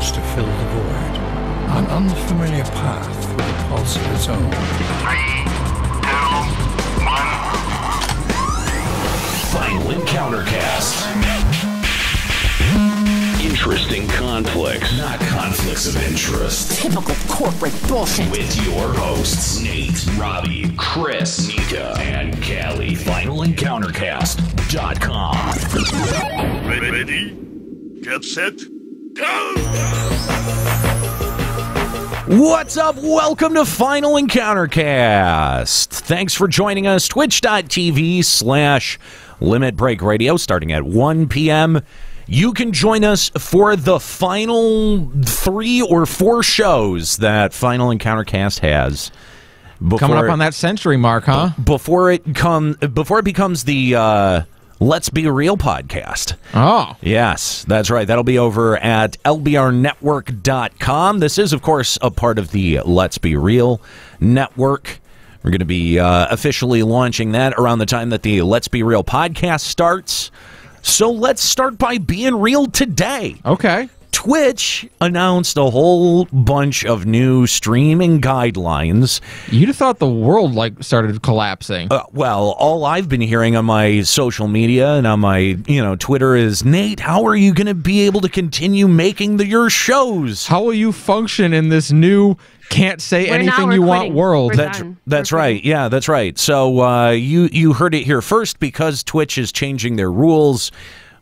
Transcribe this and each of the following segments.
search to fill the void, an unfamiliar path with a pulse of its own. 3, 2, 1. Final Encountercast. Interesting conflicts, not conflicts of interest. Typical corporate bullshit. With your hosts, Nate, Robbie, Chris, Nika, and Callie. FinalEncountercast.com. Ready? Get set? Go! What's up? Welcome to Final Encountercast. Thanks for joining us. Twitch.tv/Limit Break Radio starting at 1 p.m. You can join us for the final 3 or 4 shows that Final Encountercast has. Coming up on that century mark, huh? Before it becomes the Let's Be Real podcast. Oh. Yes, that's right. That'll be over at lbrnetwork.com. This is, of course, a part of the Let's Be Real network. We're going to be officially launching that around the time that the Let's Be Real podcast starts. So let's start by being real today. Okay. Twitch announced a whole bunch of new streaming guidelines. You'd have thought the world started collapsing. Well, all I've been hearing on my social media and on my Twitter is, Nate, how are you going to be able to continue making your shows? How will you function in this new can't say anything you want world? That's right. Yeah, that's right. So you heard it here first. Because Twitch is changing their rules,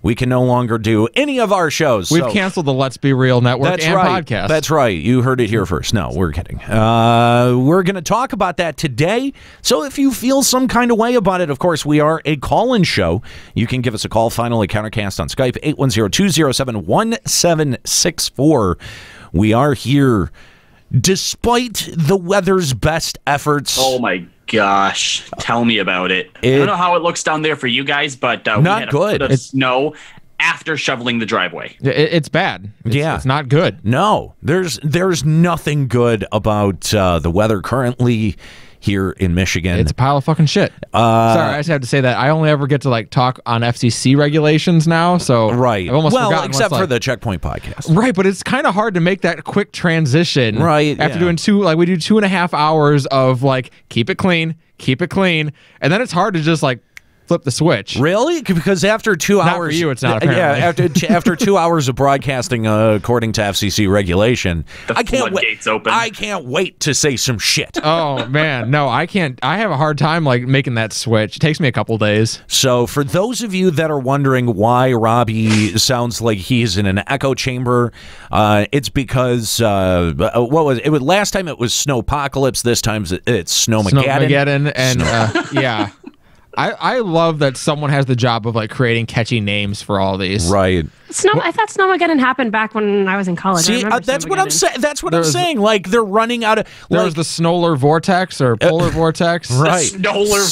we can no longer do any of our shows. We've canceled the Let's Be Real network and podcast. That's right. You heard it here first. No, we're kidding. We're going to talk about that today. So if you feel some kind of way about it, of course, we are a call-in show. You can give us a call, Final Encountercast on Skype, 810-207-1764. We are here despite the weather's best efforts. Oh my gosh, tell me about it. I don't know how it looks down there for you guys, but we had good. A foot of snow after shoveling the driveway. It's bad. It's not good. No, there's nothing good about the weather currently here in Michigan. It's a pile of fucking shit. Sorry, I just have to say that I only ever get to talk on FCC regulations now, so right. I've almost forgotten except for the Checkpoint podcast. Right, but it's kind of hard to make that quick transition. Right. After doing we do 2.5 hours of keep it clean, and then it's hard to just flip the switch. Really? Because after 2 hours... Not for you, it's not, apparently. Yeah, after 2 hours of broadcasting according to FCC regulation, I can't wait to say some shit. Oh, man. No, I can't. I have a hard time making that switch. It takes me a couple days. So for those of you that are wondering why Robbie sounds like he's in an echo chamber, it's because last time it was Snowpocalypse, this time it's Snowmageddon. And yeah. I love that someone has the job of creating catchy names for all these. Right. I thought Snowmageddon happened back when I was in college. See, that's what I'm saying. That's what I'm saying. They're running out of. There was the Snoller Vortex or Polar Vortex. Right. Snoller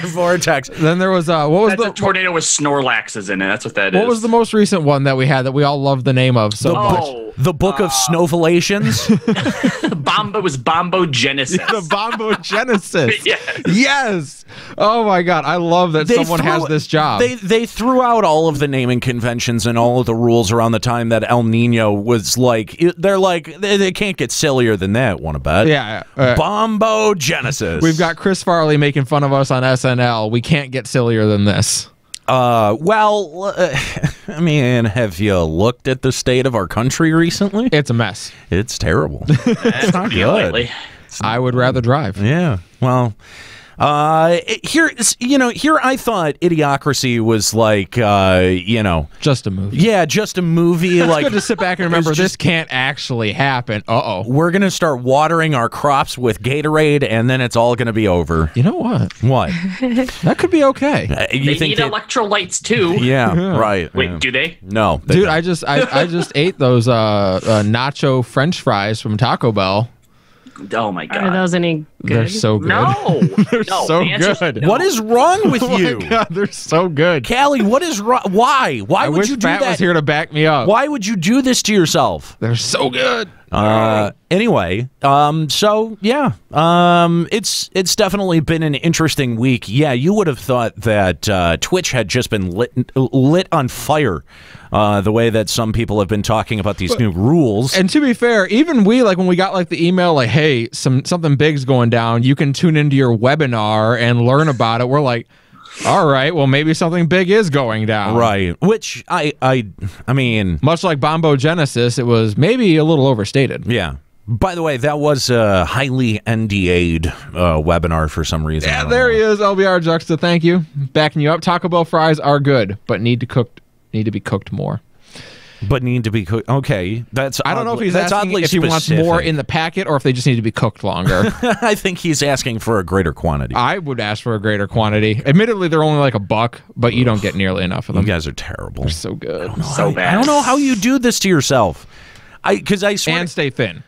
Vortex. Then there was what was the tornado with Snorlaxes in it? That's what that is. What was the most recent one that we had that we all loved the name of so much? The Book of Snowvelations. It was Bombogenesis. The Bombogenesis. Yes. Yes. Oh my God, I love that someone has this job. They threw out all of the naming conventions and all of the rules around the time that El Nino was they can't get sillier than that. Want to bet? Yeah. Bombogenesis. We've got Chris Farley making fun of us on SNL. We can't get sillier than this. I mean, have you looked at the state of our country recently? It's a mess. It's terrible. It's not good. I would rather drive. Yeah. Well, here I thought Idiocracy was just a movie. Yeah, just a movie. It's good to sit back and remember this can't actually happen. We're gonna start watering our crops with Gatorade, and then it's all gonna be over. You know what? What? That could be okay. They need electrolytes too. Yeah, right. Wait, do they? No, dude. I just ate those nacho French fries from Taco Bell. Oh my God. Are those any They're so good. No, They're so good. What is wrong with Oh you? my God, they're so good. Callie, what is wrong? Why? Why I would wish you do Pat that? was here to back me up. Why would you do this to yourself? They're so good. Anyway, so yeah, it's definitely been an interesting week. Yeah, you would have thought that Twitch had just been lit on fire, the way that some people have been talking about these new rules. And to be fair, even we, like when we got like the email, like, hey, something big's going down, you can tune into your webinar and learn about it. We're like, all right, well, maybe something big is going down. Right. Which I mean, much like Bombo Genesis, it was maybe a little overstated. Yeah. By the way, that was a highly NDA'd webinar for some reason. Yeah, there he is, LBR Juxta. Thank you. Backing you up. Taco Bell fries are good, but need to be cooked more. But need to be cooked. Okay, that's. I don't know if he's that's asking oddly if he wants specific. more in the packet or if they just need to be cooked longer. I think he's asking for a greater quantity. I would ask for a greater quantity. Admittedly, they're only like $1, but you don't get nearly enough of them. You guys are terrible. They're so good. So bad. I don't know how you do this to yourself. Because I swear. And stay thin.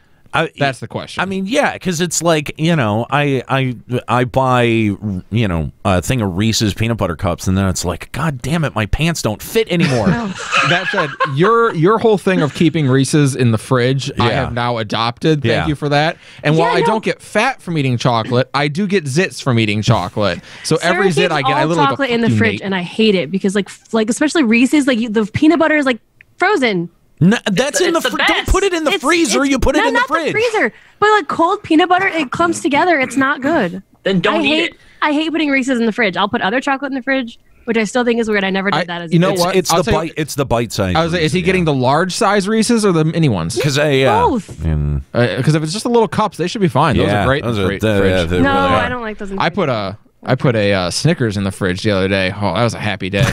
That's the question. I mean, yeah, because it's like, you know, I buy, you know, a thing of Reese's peanut butter cups, and then it's like, God damn it, my pants don't fit anymore. That said, your whole thing of keeping Reese's in the fridge, I have now adopted. Thank you for that. And while I don't get fat from eating chocolate, I do get zits from eating chocolate. So every zit I get, I literally chocolate in the fridge, and I hate it because like especially Reese's, like the peanut butter is like frozen. No, that's in the fridge. Don't put it in the freezer. You put it in the fridge. Not the freezer, but like cold peanut butter, it clumps together. It's not good. Then don't eat it. I hate putting Reese's in the fridge. I'll put other chocolate in the fridge, which I still think is weird. I never did that as a you know kid. what? It's the bite size. I was like, is he getting the large size Reese's or the mini ones? Because both. Because if it's just the little cups, they should be fine. Those are great. Those in the are, fridge. No, I don't like those. In the fridge. I put a Snickers in the fridge the other day. Oh, that was a happy day,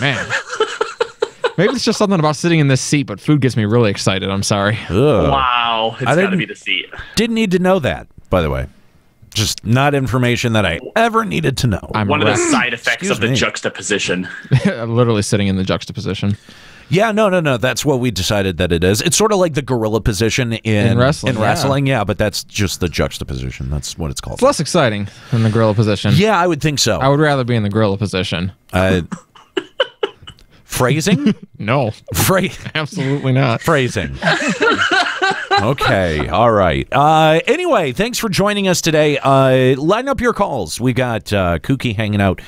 man. Maybe it's just something about sitting in this seat, but food gets me really excited. I'm sorry. Ugh. Wow, it's got to be the seat. Didn't need to know that, by the way. Just not information that I ever needed to know. One of the side effects of the juxtaposition. I'm literally sitting in the juxtaposition. Yeah, no. That's what we decided that it is. It's sort of like the gorilla position in wrestling. Yeah, but that's just the juxtaposition. That's what it's called. It's less exciting than the gorilla position. Yeah, I would think so. I would rather be in the gorilla position. Phrasing? No. Absolutely not. Phrasing. Okay. All right. Anyway, thanks for joining us today. Line up your calls. We got Kooky hanging out.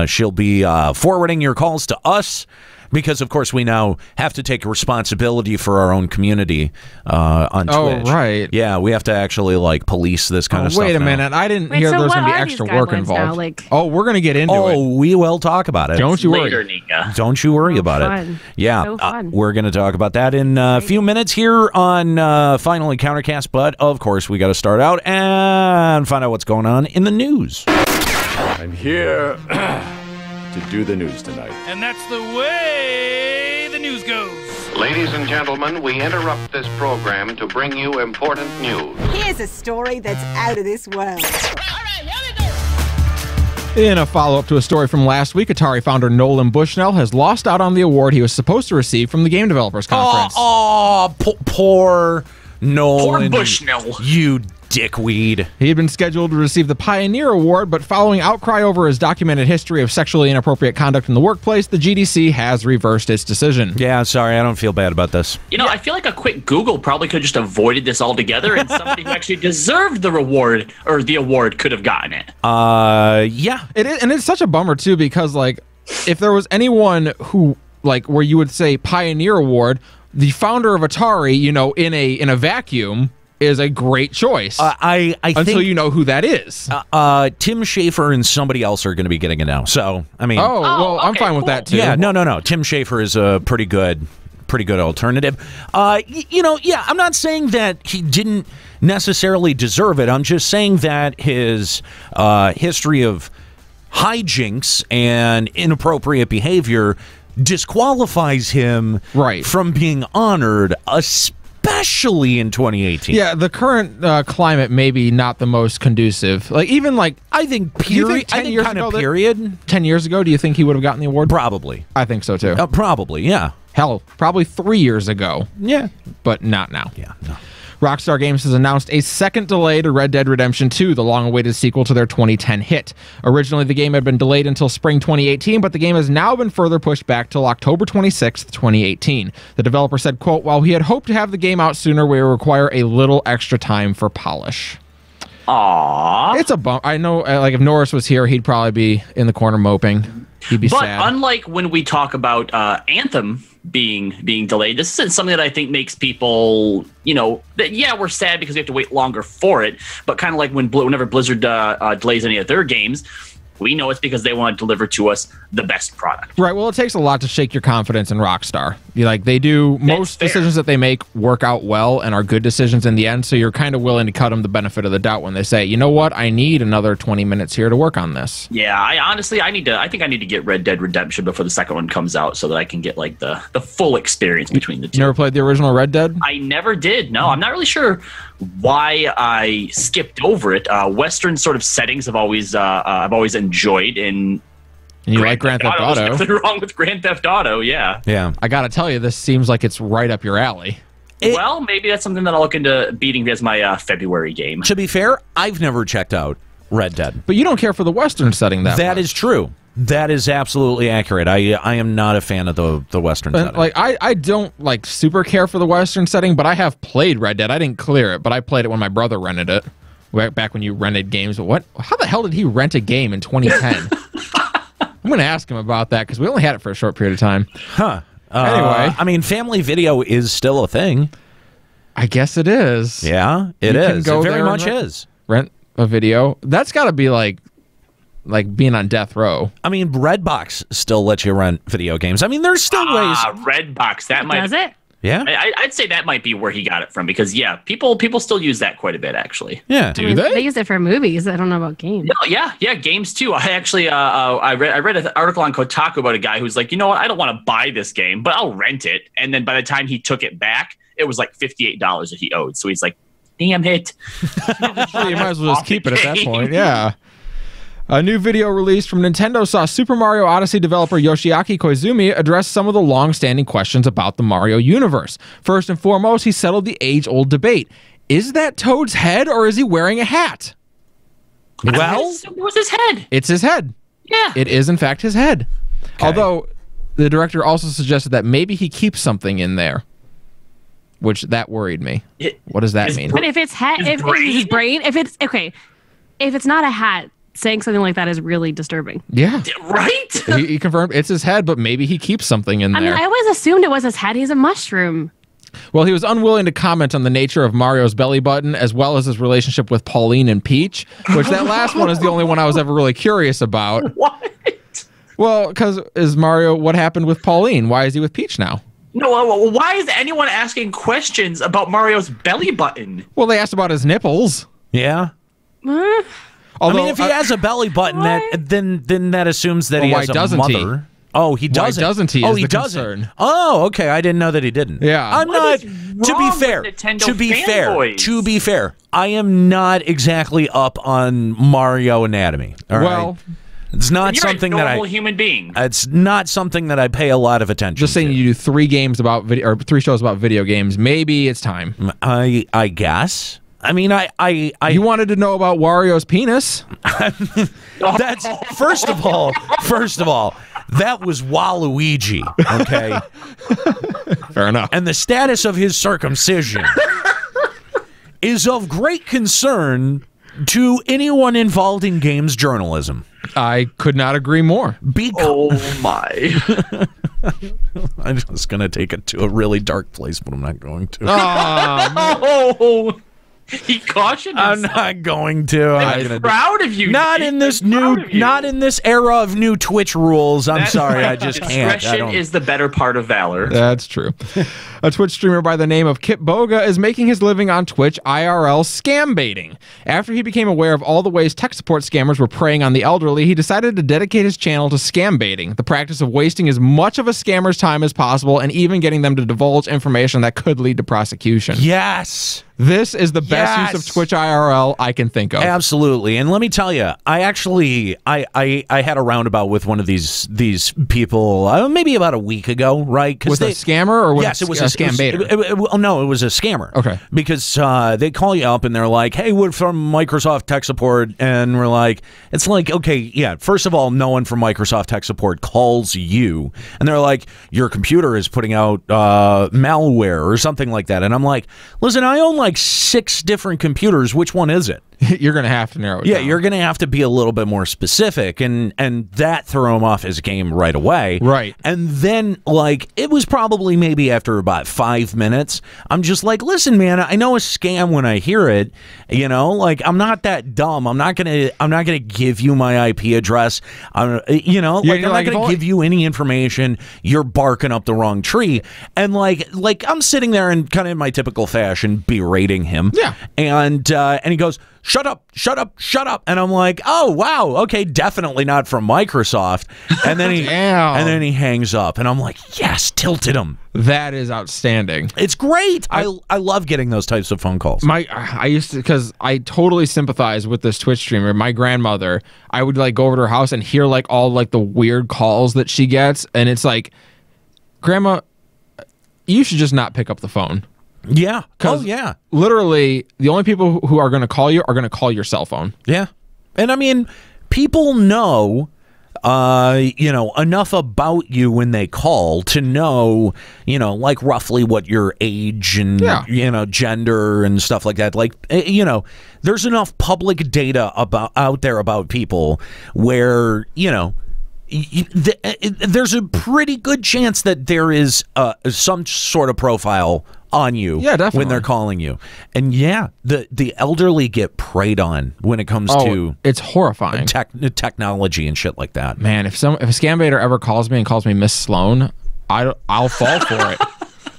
She'll be forwarding your calls to us. Because, of course, we now have to take responsibility for our own community on Twitch. Oh, right. Yeah, we have to actually, like, police this kind of stuff. Wait a minute. I didn't hear there was going to be extra work involved. Now, we're going to get into it. Oh, we will talk about it. Don't you worry. Later, Nika. Don't you worry about fun. it. Yeah, So fun. we're going to talk about that in a few minutes here on Finally Countercast. But, of course, we got to start out and find out what's going on in the news. I'm here to do the news tonight. And that's the way the news goes. Ladies and gentlemen, we interrupt this program to bring you important news. Here's a story that's out of this world. In a follow-up to a story from last week, Atari founder Nolan Bushnell has lost out on the award he was supposed to receive from the Game Developers Conference. Poor Nolan. Poor Bushnell. You dickweed. He had been scheduled to receive the Pioneer Award, but following outcry over his documented history of sexually inappropriate conduct in the workplace, the GDC has reversed its decision. Yeah, sorry, I don't feel bad about this. You know, I feel like a quick Google probably could have just avoided this altogether, and somebody who actually deserved the reward or the award could have gotten it. Yeah. It is, and it's such a bummer too, because like, if there was anyone who like where you would say Pioneer Award, the founder of Atari, you know, in a vacuum, is a great choice. I until think, you know who that is. Tim Schafer and somebody else are going to be getting it now. So I mean, well, I'm fine with that too. Yeah, no. Tim Schafer is a pretty good alternative. You know, yeah, I'm not saying that he didn't necessarily deserve it. I'm just saying that his history of hijinks and inappropriate behavior disqualifies him from being honored, especially in 2018. Yeah, the current climate may be not the most conducive. Like even like I think period. 10 years ago, 10 years ago, do you think he would have gotten the award? Probably. I think so too. Probably, yeah. Hell, probably 3 years ago. Yeah, but not now. Yeah, no. Rockstar Games has announced a second delay to Red Dead Redemption 2, the long-awaited sequel to their 2010 hit. Originally, the game had been delayed until spring 2018, but the game has now been further pushed back till October 26th, 2018. The developer said, quote, "While we had hoped to have the game out sooner, we will require a little extra time for polish." Aww. It's a bump. I know, like, if Norris was here, he'd probably be in the corner moping. He'd be sad. But unlike when we talk about Anthem being delayed, this is something that I think makes people, that, we're sad because we have to wait longer for it. But kind of like whenever Blizzard delays any of their games, we know it's because they want to deliver to us the best product. Right. Well, it takes a lot to shake your confidence in Rockstar. They do most decisions that they make work out well and are good decisions in the end. So you're kind of willing to cut them the benefit of the doubt when they say, you know what, I need another 20 minutes here to work on this. Yeah, I think I need to get Red Dead Redemption before the second one comes out so that I can get like the full experience between the two. You never played the original Red Dead? I never did. No, I'm not really sure why I skipped over it. Western sort of settings I've always enjoyed, and you like Grand Theft Auto. There's nothing wrong with Grand Theft Auto, yeah. Yeah. I gotta tell you, this seems like it's right up your alley. Well, maybe that's something that I'll look into beating as my February game. To be fair, I've never checked out Red Dead. But you don't care for the Western setting that That much. is true. That is absolutely accurate. I am not a fan of the Western setting. Like I don't like super care for the Western setting, but I have played Red Dead. I didn't clear it, but I played it when my brother rented it. Back when you rented games. But how the hell did he rent a game in 2010? I'm going to ask him about that because we only had it for a short period of time. Huh. Anyway. I mean, family video is still a thing. I guess it is. Yeah, it is. It very much is. Rent a video. That's got to be like being on death row. I mean, Redbox still lets you rent video games. I mean, there's still ways. Redbox, that might. Does it? Yeah. I'd say that might be where he got it from because, yeah, people still use that quite a bit, actually. Yeah. Do they? They use it for movies. I don't know about games. No, yeah, games too. I actually I read an article on Kotaku about a guy who's like, you know what, I don't want to buy this game, but I'll rent it. And then by the time he took it back, it was like $58 that he owed. So he's like, damn it. Well, you might as well just keep it at that point. Yeah. A new video released from Nintendo saw Super Mario Odyssey developer Yoshiaki Koizumi address some of the long-standing questions about the Mario universe. First and foremost, he settled the age-old debate. Is that Toad's head or is he wearing a hat? Well, it was his head. It's his head. Yeah. It is, in fact, his head. Okay. Although, the director also suggested that maybe he keeps something in there, which that worried me. What does that mean? But if it's if it's his brain, if it's not a hat, saying something like that is really disturbing. Yeah. Right? He confirmed it's his head, but maybe he keeps something in there. I mean, I always assumed it was his head. He's a mushroom. Well, he was unwilling to comment on the nature of Mario's belly button, as well as his relationship with Pauline and Peach, which that last one is the only one I was ever really curious about. What? Well, because what happened with Pauline? Why is he with Peach now? No, why is anyone asking questions about Mario's belly button? Well, they asked about his nipples. Yeah. Although, I mean, if he has a belly button, then that assumes that he has a mother. Oh, he doesn't. Why doesn't he? Oh, is he the doesn't. Concern. Oh, okay. I didn't know that he didn't. Yeah. I'm not. To be fair, I am not exactly up on Mario anatomy. All right. It's not something that normal human being. It's not something that I pay a lot of attention. Just saying, you do 3 games about video or 3 shows about video games. Maybe it's time. I guess. I mean, you wanted to know about Wario's penis. That's first of all, that was Waluigi. Okay, fair enough. And the status of his circumcision is of great concern to anyone involved in games journalism. I could not agree more. Oh my. I'm just going to take it to a really dark place, but I'm not going to. Oh, he cautioned us. I'm not going to. I'm proud of you. Not in this era of new Twitch rules. I'm sorry, I just can't. Discretion is the better part of valor. That's true. A Twitch streamer by the name of Kip Boga is making his living on Twitch IRL scambaiting. After he became aware of all the ways tech support scammers were preying on the elderly, he decided to dedicate his channel to scambaiting, the practice of wasting as much of a scammer's time as possible and even getting them to divulge information that could lead to prosecution. Yes. This is the best best use of Twitch IRL I can think of. Absolutely. And let me tell you, I actually I had a roundabout with one of these people maybe about a week ago, right? Was it a scammer or was yes, it was a scambaiter? No, it was a scammer. Okay. Because they call you up and they're like, hey, we're from Microsoft Tech Support. And we're like, it's like, okay, yeah, first of all, no one from Microsoft Tech Support calls you. And they're like, your computer is putting out malware or something like that. And I'm like, listen, I own like 6 different computers. Which one is it? You're going to have to narrow it down. Yeah, you're going to have to be a little bit more specific, and that threw him off his game right away. Right. And then, like, it was probably maybe after about 5 minutes, I'm just like, listen, man, I know a scam when I hear it. You know, like, I'm not that dumb. I'm not gonna give you my IP address. You know, like, I'm not gonna give you any information. You're barking up the wrong tree. And like I'm sitting there and kind of in my typical fashion berating him. Yeah. And he goes, shut up, shut up, shut up. And I'm like, oh, wow, okay, definitely not from Microsoft. And then he hangs up. And I'm like, yes, tilted him. That is outstanding. It's great. I love getting those types of phone calls. I used to, because I totally sympathize with this Twitch streamer. My grandmother, I would like go over to her house and hear like all like the weird calls that she gets. And it's like, Grandma, you should just not pick up the phone. Yeah. Oh, yeah. Literally, the only people who are going to call you are going to call your cell phone. Yeah. And I mean, people know, enough about you when they call to know, like roughly what your age and, gender and stuff like that. Like, there's enough public data out there about people where, there's a pretty good chance that there is some sort of profile on you when they're calling you. And the elderly get preyed on when it comes to it's horrifying technology and shit like that. Man, if a scambaiter ever calls me and calls me Miss Sloan, I'll fall for it.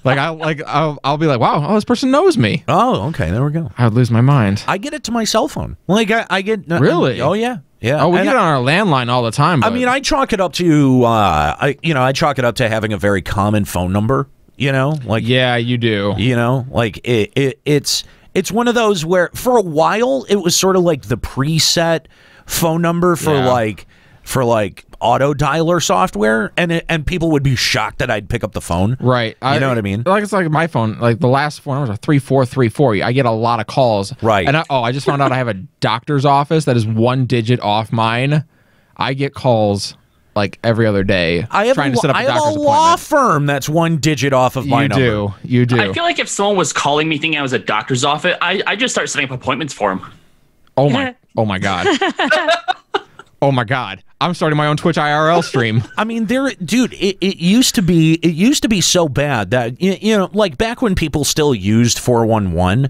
I'll be like, wow, this person knows me. Oh, okay, there we go. I would lose my mind. I get it to my cell phone. Like I get really. Oh yeah. Yeah. Oh, we get it on our landline all the time. But I mean, I chalk it up to I chalk it up to having a very common phone number. Yeah, you do. It's one of those where for a while it was sort of like the preset phone number for auto dialer software, and people would be shocked that I'd pick up the phone. Right. You know what I mean? Like it's like my phone. Like the last 4 numbers are 3434. I get a lot of calls. Right. And I just found out I have a doctor's office that is 1 digit off mine. I get calls like every other day. Trying to set up a doctor's appointment. I have a law firm that's 1 digit off of my number. You do. I feel like if someone was calling me thinking I was a doctor's office, I just start setting up appointments for them. Oh my god. Oh my god. I'm starting my own Twitch IRL stream. I mean, it used to be so bad that like back when people still used 411.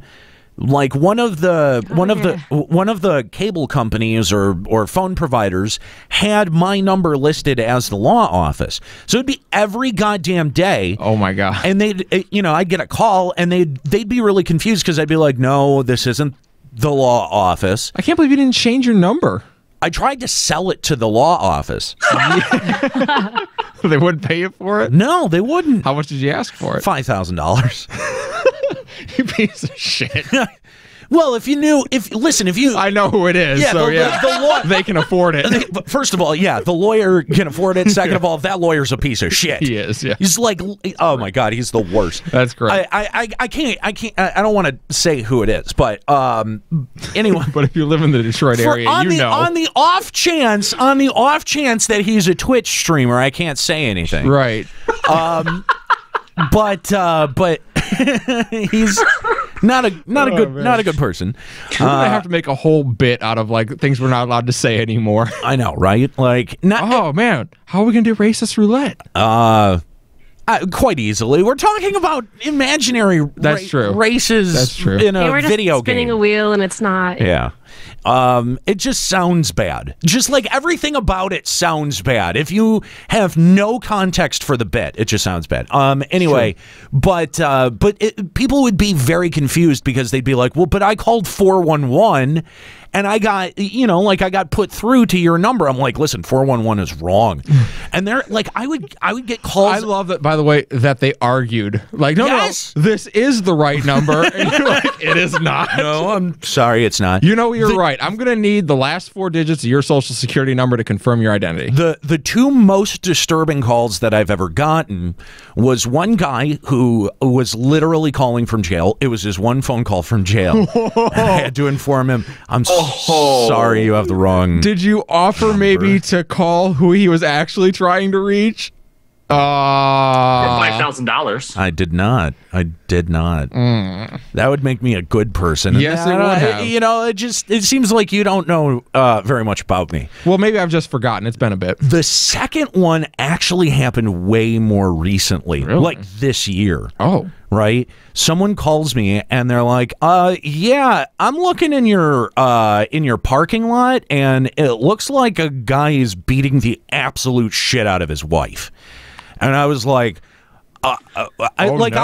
Like one of the cable companies or phone providers had my number listed as the law office, so it'd be every goddamn day. Oh my god! And I'd get a call and they'd be really confused because I'd be like, no, this isn't the law office. I can't believe you didn't change your number. I tried to sell it to the law office. They wouldn't pay you for it? No, they wouldn't. How much did you ask for it? $5,000. You piece of shit. Well, if you I know who it is. Yeah, so they can afford it. First of all, yeah, the lawyer can afford it. Second of all, that lawyer's a piece of shit. He is. Yeah. He's like, oh my god, he's the worst. That's great. I can't. I don't want to say who it is, but anyway. But if you live in the Detroit area, on the off chance that he's a Twitch streamer, I can't say anything. Right. But he's not a good person. I have to make a whole bit out of like things we're not allowed to say anymore. I know, right? Like, oh man, how are we gonna do racist roulette? Quite easily. We're talking about imaginary races. That's true. In a we're just video spinning game. a wheel and it's not. Yeah. It just sounds bad. Just like everything about it sounds bad. If you have no context for the bit, it just sounds bad. Anyway, sure. but people would be very confused because they'd be like, well, but I called 411 and I got, I got put through to your number. I'm like, listen, 411 is wrong. And they're like, I would get calls. I love that, by the way, that they argued. Like, no, this is the right number. And you're like, it is not. No, I'm sorry, it's not. You're right. I'm going to need the last 4 digits of your social security number to confirm your identity. The 2 most disturbing calls that I've ever gotten was one guy who was literally calling from jail. It was his one phone call from jail. I had to inform him, I'm sorry, you have the wrong Did you offer number. Maybe to call who he was actually trying to reach? For $5,000. I did not. That would make me a good person. Yes, it would have. It seems like you don't know very much about me. Well, maybe I've just forgotten. It's been a bit. The second one actually happened way more recently, like this year. Oh. Right? Someone calls me and they're like, yeah, I'm looking in your parking lot and it looks like a guy is beating the absolute shit out of his wife. And I was like, I looked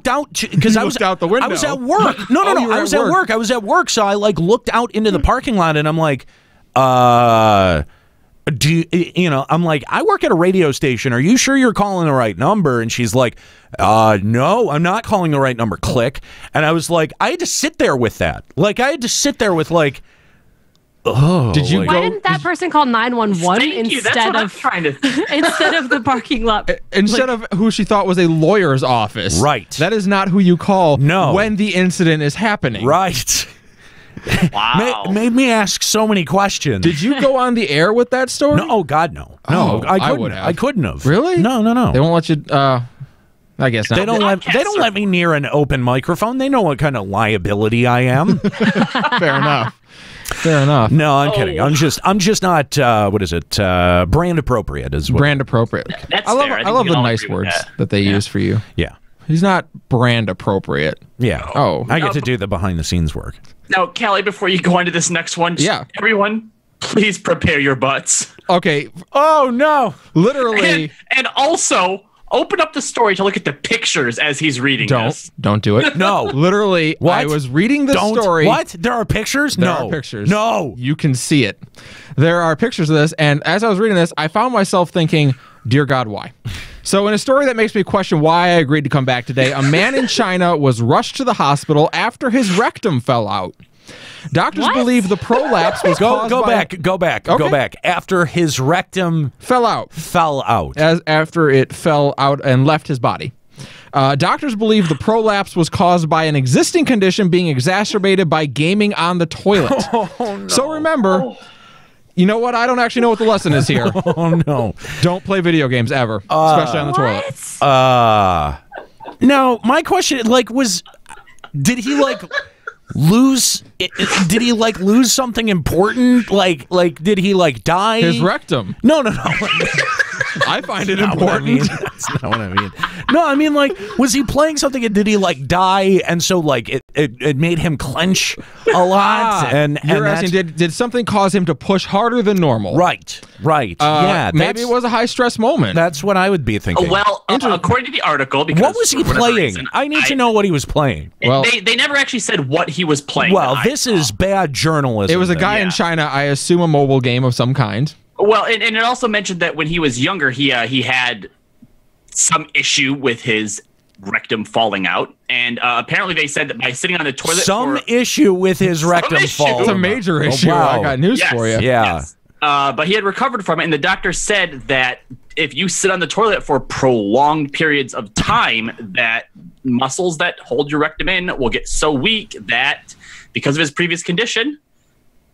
out because I was out the window. I was at work. No, I was at work. I was at work, so I looked out into the parking lot and I'm like, I'm like, I work at a radio station. Are you sure you're calling the right number? And she's like, no, I'm not calling the right number. Click. And I was like, I had to sit there with that. Like, I had to sit there with like, did you Why didn't that person call 911 instead of instead of the parking lot? Instead of who she thought was a lawyer's office. Right. That is not who you call when the incident is happening. Right. Wow. Made me ask so many questions. Did you go on the air with that story? No, oh God, no. No, I would have. I couldn't have. Really? No. They won't let you. I guess not. They don't let me near an open microphone. They know what kind of liability I am. Fair enough. Fair enough. No, I'm kidding. I'm just not. What is it? Brand appropriate is what brand appropriate. That's I love. fair. I love the nice words that they use for you. Yeah. He's not brand appropriate. Yeah. Oh. I get to do the behind the scenes work. Now, Callie, before you go on to this next one, everyone, please prepare your butts. Okay. Oh no! Literally. And also, open up the story to look at the pictures as he's reading this. Don't do it. No. Literally, what? I was reading the story. What? There are pictures? There are pictures. No. You can see it. There are pictures of this, and as I was reading this, I found myself thinking, dear God, why? So in a story that makes me question why I agreed to come back today, a man in China was rushed to the hospital after his rectum fell out. Doctors believe the prolapse was caused by... Go back. After his rectum fell out. After it fell out and left his body. Doctors believe the prolapse was caused by an existing condition being exacerbated by gaming on the toilet. Oh, no. So remember... You know what? I don't actually know what the lesson is here. Oh, no. Don't play video games ever, especially on the toilet. No, my question, did he, lose... Did he, lose something important? Did he, die? His rectum. No. I find it important. That's not what I mean. No, I mean, was he playing something and did he, die, and so, it made him clench a lot? You're asking, did something cause him to push harder than normal? Right. Yeah. Maybe it was a high-stress moment. That's what I would be thinking. Well, according to the article... because what was he playing? I need to know what he was playing. Well, they never actually said what he was playing. Well, this is bad journalism. It was a guy in China, I assume a mobile game of some kind. Well, and it also mentioned that when he was younger, he had some issue with his rectum falling out, and apparently they said that by sitting on the toilet, issue with his rectum falling. It's a major issue. Wow. I got news for you. Yeah. Yes. But he had recovered from it, and the doctor said that if you sit on the toilet for prolonged periods of time, that muscles that hold your rectum in will get so weak that, because of his previous condition,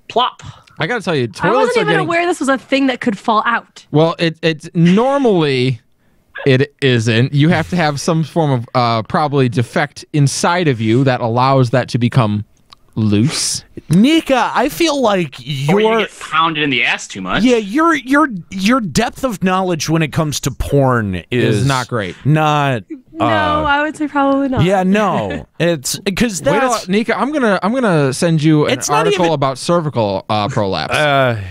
plop. I gotta tell you, toilets I wasn't even getting... aware this was a thing that could fall out. Well, it's normally it isn't. You have to have some form of probably defect inside of you that allows that to become loose. Nika, I feel like or you get pounded in the ass too much. Yeah, your depth of knowledge when it comes to porn is not great. Not No, I would say probably not. Yeah, no. It's because that's Nika. I'm gonna send you an article about cervical prolapse. I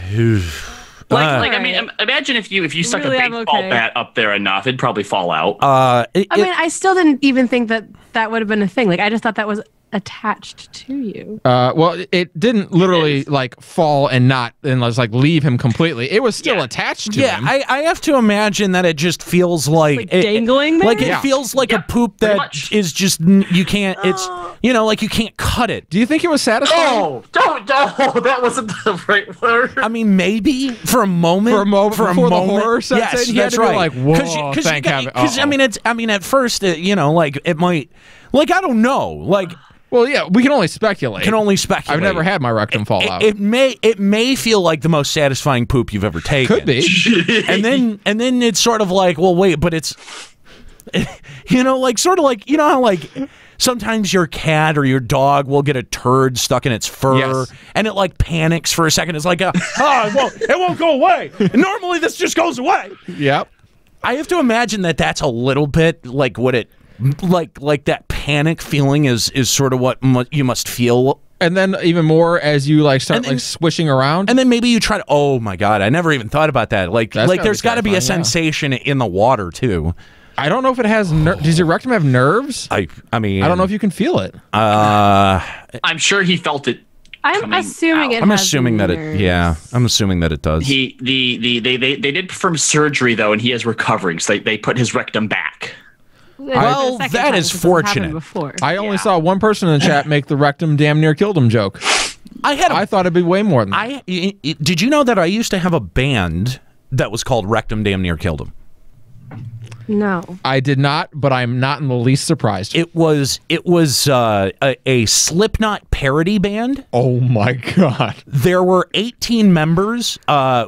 mean, imagine if you stuck a baseball bat up there enough, it'd probably fall out. I mean, I still didn't even think that would have been a thing. Like, I just thought that was attached to you. Well, it didn't literally like fall and just like leave him completely. It was still attached to him. I have to imagine that it just feels like dangling there? Like it feels like a poop that is just you can't. It's like you can't cut it. Do you think it was satisfying? No, that wasn't the right word. I mean, maybe for a moment. For a moment. The horror sets yes, in, he that's had to right. Be like, whoa, thank heaven. Because I mean, at first, like it might, like I don't know, like. Well, yeah, we can only speculate. I've never had my rectum fall out. It may feel like the most satisfying poop you've ever taken. Could be. and then it's sort of like, well, wait, but it's like sort of like how like sometimes your cat or your dog will get a turd stuck in its fur and it like panics for a second. It's like, it won't go away. Normally this just goes away. Yep. I have to imagine that that's a little bit like what it like that panic feeling is sort of what you must feel. And then even more as you like start like swishing around. And then maybe you try to, oh my God, I never even thought about that. Like there's got to be a sensation in the water too. I don't know if it has does your rectum have nerves? I mean, I don't know if you can feel it. I'm sure he felt it. I'm assuming it. I'm assuming that it. Yeah, I'm assuming that it does. They did perform surgery though, and he is recovering. So they put his rectum back. Well, that is fortunate. I only saw one person in the chat make the rectum damn near killed him joke. I thought it'd be way more than that. Did you know that I used to have a band that was called Rectum Damn Near Killed Him? No, I did not, but I'm not in the least surprised. It was a Slipknot parody band. Oh my God! There were 18 members.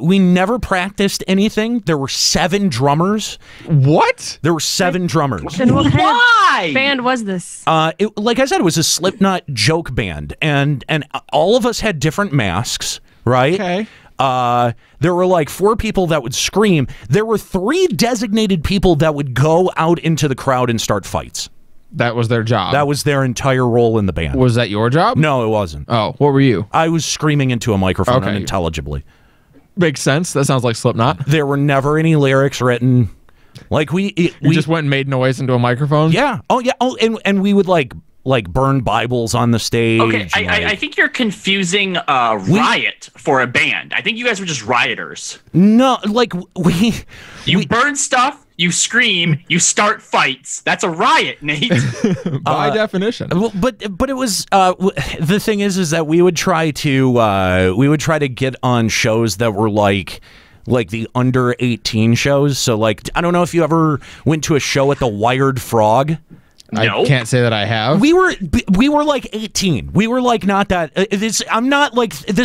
We never practiced anything. There were 7 drummers. What? There were 7 drummers. Then what kind of band was this? Like I said, it was a Slipknot joke band, and all of us had different masks, right? Okay. There were like 4 people that would scream. There were 3 designated people that would go out into the crowd and start fights. That was their job. That was their entire role in the band. Was that your job? No, it wasn't. Oh, what were you? I was screaming into a microphone unintelligibly. Makes sense. That sounds like Slipknot. There were never any lyrics written. Like we just went and made noise into a microphone? Yeah. Oh, yeah. Oh, and we would like burn Bibles on the stage. Okay, I think you're confusing riot for a band. I think you guys were just rioters. No, like you burn stuff, you scream, you start fights. That's a riot, Nate. By definition. But it was the thing is that we would try to get on shows that were like the under 18 shows. So like I don't know if you ever went to a show at the Wired Frog. No. I can't say that I have. We were like 18. We were like not that. This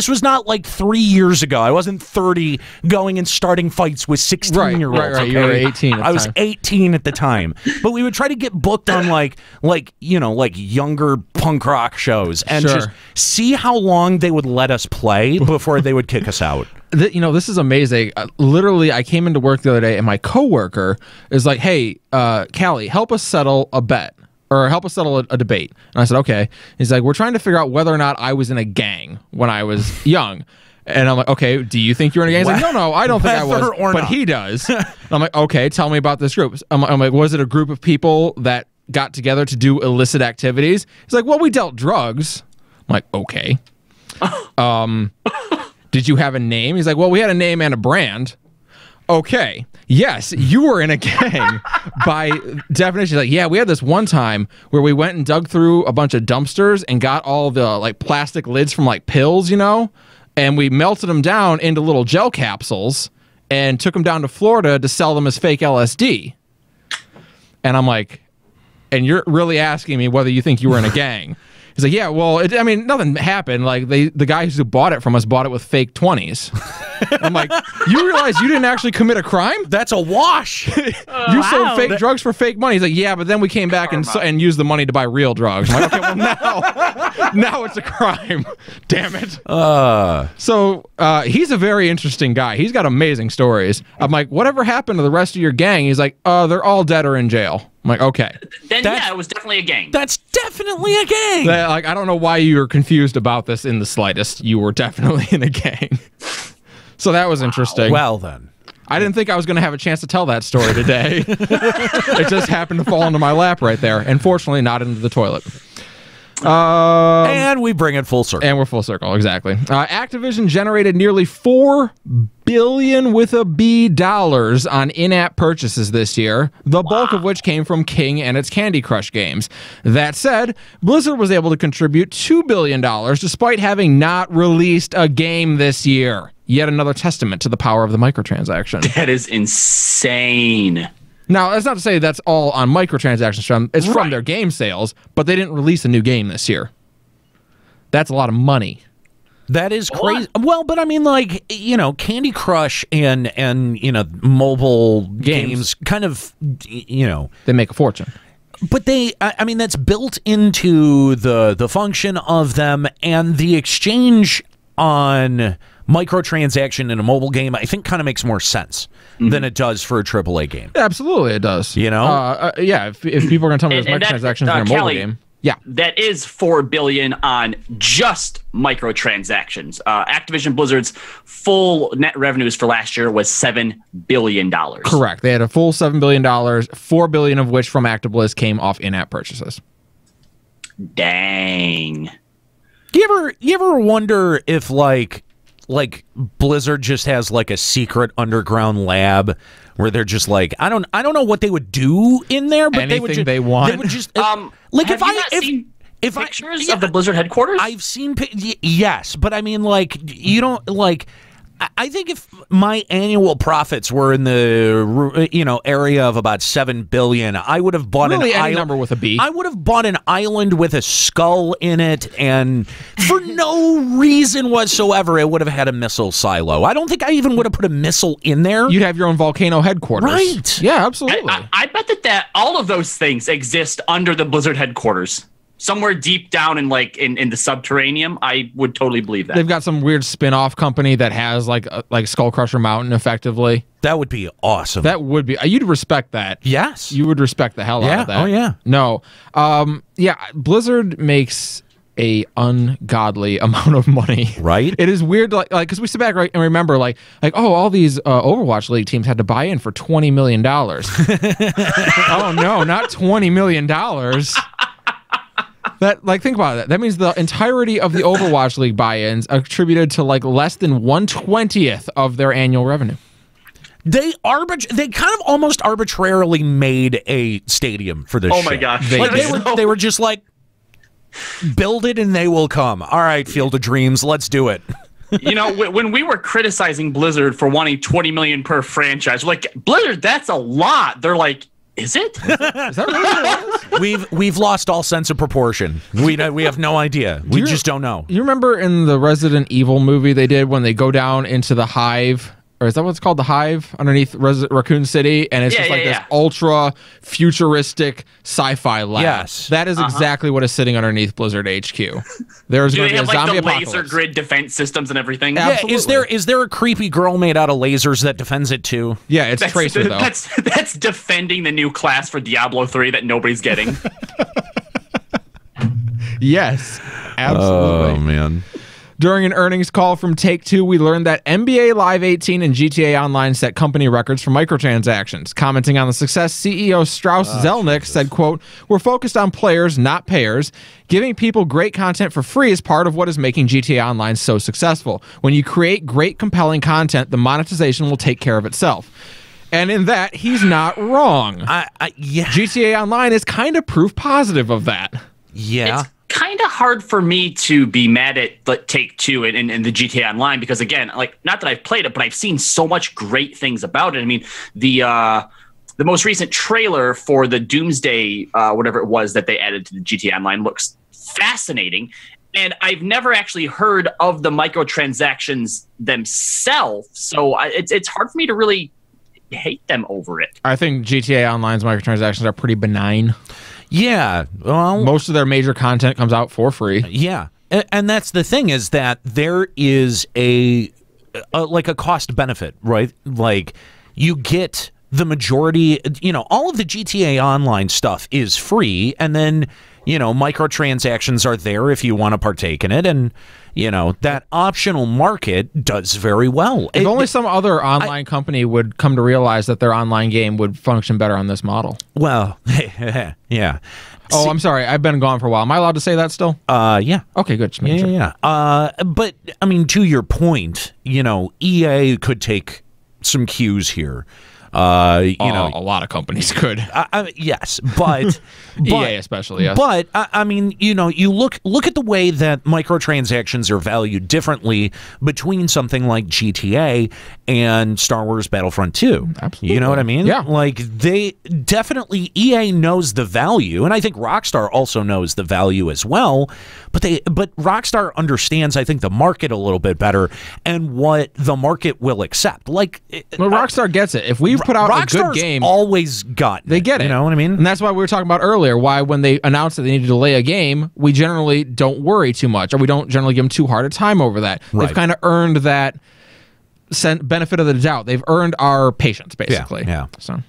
was not like 3 years ago. I wasn't 30 going and starting fights with 16-year-olds. Right. Okay? You were 18. I was 18 at the time. But we would try to get booked on like younger punk rock shows and just see how long they would let us play before they would kick us out. This is amazing. Literally, I came into work the other day and my coworker is like, "Hey, Callie, help us settle a bet or help us settle a debate." And I said, "Okay." He's like, "We're trying to figure out whether or not I was in a gang when I was young." And I'm like, "Okay, do you think you're in a gang?" He's like, "No, I don't think I was, but he does." And I'm like, "Okay, tell me about this group." I'm like, "Was it a group of people that got together to do illicit activities?" He's like, "Well, we dealt drugs." I'm like, "Okay." Did you have a name? He's like, "Well, we had a name and a brand." Okay. Yes, you were in a gang by definition. Like, yeah, we had this one time where we went and dug through a bunch of dumpsters and got all the like plastic lids from like pills, and we melted them down into little gel capsules and took them down to Florida to sell them as fake LSD. And I'm like, and you're really asking me whether you think you were in a gang? He's like, "Yeah, well, nothing happened. Like, the guys who bought it from us bought it with fake 20s. I'm like, "You realize you didn't actually commit a crime? That's a wash." You sold fake drugs for fake money. He's like, "Yeah, but then we came back and used the money to buy real drugs." I'm like, "Okay, well now it's a crime. Damn it." So he's a very interesting guy. He's got amazing stories. I'm like, "Whatever happened to the rest of your gang?" He's like, "They're all dead or in jail." I'm like, okay. Then yeah, it was definitely a gang. That's definitely a gang. Like, I don't know why you're confused about this in the slightest. You were definitely in a gang. So that was interesting. Well, then. I didn't think I was going to have a chance to tell that story today. It just happened to fall into my lap right there. And fortunately, not into the toilet. And we bring it full circle. And we're full circle, exactly. Activision generated nearly $4 billion with a B dollars on in-app purchases this year, the bulk of which came from King and its Candy Crush games. That said, Blizzard was able to contribute $2 billion despite having not released a game this year. Yet another testament to the power of the microtransaction. That is insane. Now, that's not to say that's all on microtransactions. It's from their game sales, but they didn't release a new game this year. That's a lot of money. That is crazy. Well, but I mean, like, you know, Candy Crush and you know, mobile games kind of, you know, they make a fortune. But I mean, that's built into the function of them, and the exchange on microtransaction in a mobile game, I think, kind of makes more sense than it does for a AAA game. Absolutely, it does. You know? Yeah, if people are going to tell me there's microtransactions in a mobile Kelly, game. Yeah. That is $4 billion on just microtransactions. Activision-Blizzard's full net revenues for last year was $7 billion. Correct. They had a full $7 billion, $4 billion of which from ActiBliz came off in-app purchases. Dang. You ever wonder if like Blizzard just has like a secret underground lab where they're just like, I don't know what they would do in there, but anything they would just like have if pictures of the Blizzard headquarters? I've seen yes, but I mean, like, you don't like. I think if my annual profits were in the area of about $7 billion, I would have bought an island number with a B. I would have bought an island with a skull in it, and for no reason whatsoever, it would have had a missile silo. I don't think I even would have put a missile in there. You'd have your own volcano headquarters, right? Yeah, absolutely. I bet that all of those things exist under the Blizzard headquarters. Somewhere deep down in the subterranean, I would totally believe that. They've got some weird spin-off company that has like Skull Crusher Mountain, effectively. That would be awesome. That would be. You'd respect that. Yes. You would respect the hell out of that. Oh, yeah. No. Yeah, Blizzard makes a ungodly amount of money. Right. It is weird, like because we sit back and remember, like all these Overwatch League teams had to buy in for $20 million. Oh, no, not $20 million. Think about it. That means the entirety of the Overwatch League buy-ins attributed to less than 1/20th of their annual revenue. They kind of almost arbitrarily made a stadium for this. Oh my gosh! They were just like, build it and they will come. All right, Field of Dreams, let's do it. You know, when we were criticizing Blizzard for wanting $20 million per franchise, we're like, Blizzard, that's a lot. They're like, is it? Is that really what it is? We've lost all sense of proportion. We have no idea. We just don't know. You remember in the Resident Evil movie they did when they go down into the hive? Or is that what it's called? The Hive underneath Raccoon City? And it's this ultra futuristic sci-fi lab. Yes. That is exactly what is sitting underneath Blizzard HQ. There's going to be a zombie apocalypse. Laser grid defense systems and everything? Yeah, is there a creepy girl made out of lasers that defends it too? Yeah, it's Tracer, though. That's defending the new class for Diablo 3 that nobody's getting. Yes, absolutely. Oh, man. During an earnings call from Take-Two, we learned that NBA Live 18 and GTA Online set company records for microtransactions. Commenting on the success, CEO Strauss Zelnick said, quote, "We're focused on players, not payers. Giving people great content for free is part of what is making GTA Online so successful. When you create great, compelling content, the monetization will take care of itself." And in that, he's not wrong. Yeah. GTA Online is kind of proof positive of that. Yeah. It's kind of hard for me to be mad at Take-Two and the GTA Online because, again, not that I've played it, but I've seen so much great things about it. I mean, the most recent trailer for the Doomsday, whatever it was that they added to the GTA Online, looks fascinating. And I've never actually heard of the microtransactions themselves, so it's hard for me to really hate them over it. I think GTA Online's microtransactions are pretty benign. Yeah, well, most of their major content comes out for free. Yeah, and that's the thing, is that there is a cost benefit, right? Like, you get the majority, all of the GTA Online stuff is free, and then, microtransactions are there if you want to partake in it, and, that optional market does very well. If only some other online company would come to realize that their online game would function better on this model. Well, yeah. Oh, I'm sorry. I've been gone for a while. Am I allowed to say that still? Yeah. Okay, good. Just Yeah. But, I mean, to your point, EA could take some cues here. A lot of companies could. Yes, but EA especially. Yes. But I mean, you look at the way that microtransactions are valued differently between something like GTA and Star Wars Battlefront 2. Absolutely. You know what I mean? Yeah. Like EA knows the value, and I think Rockstar also knows the value as well. But Rockstar understands, I think, the market a little bit better and what the market will accept. Like, Rockstar gets it. If we put out a good game, always got they get it. You know what I mean? And that's why we were talking about earlier. Why when they announce that they need to delay a game, we generally don't worry too much, or we don't generally give them too hard a time over that. Right. They've kind of earned that benefit of the doubt. They've earned our patience, basically. Yeah. So.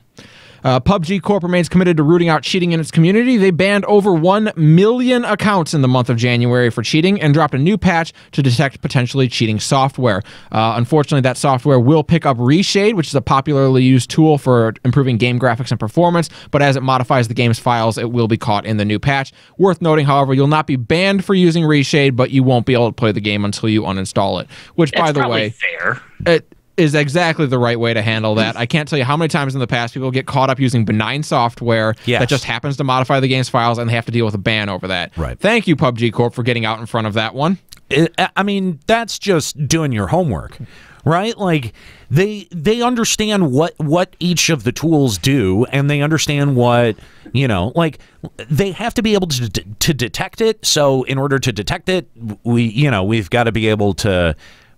PUBG Corp remains committed to rooting out cheating in its community. They banned over 1 million accounts in the month of January for cheating and dropped a new patch to detect potentially cheating software. Unfortunately, that software will pick up Reshade, which is a popularly used tool for improving game graphics and performance, but as it modifies the game's files, it will be caught in the new patch. Worth noting, however, you'll not be banned for using Reshade, but you won't be able to play the game until you uninstall it, which, by the way, fair. It is exactly the right way to handle that. I can't tell you how many times in the past people get caught up using benign software that just happens to modify the game's files, and they have to deal with a ban over that. Right. Thank you, PUBG Corp, for getting out in front of that one. I mean, that's just doing your homework, right? Like, they understand what each of the tools do, and they understand what, like, they have to be able to detect it. So in order to detect it, we've got to be able to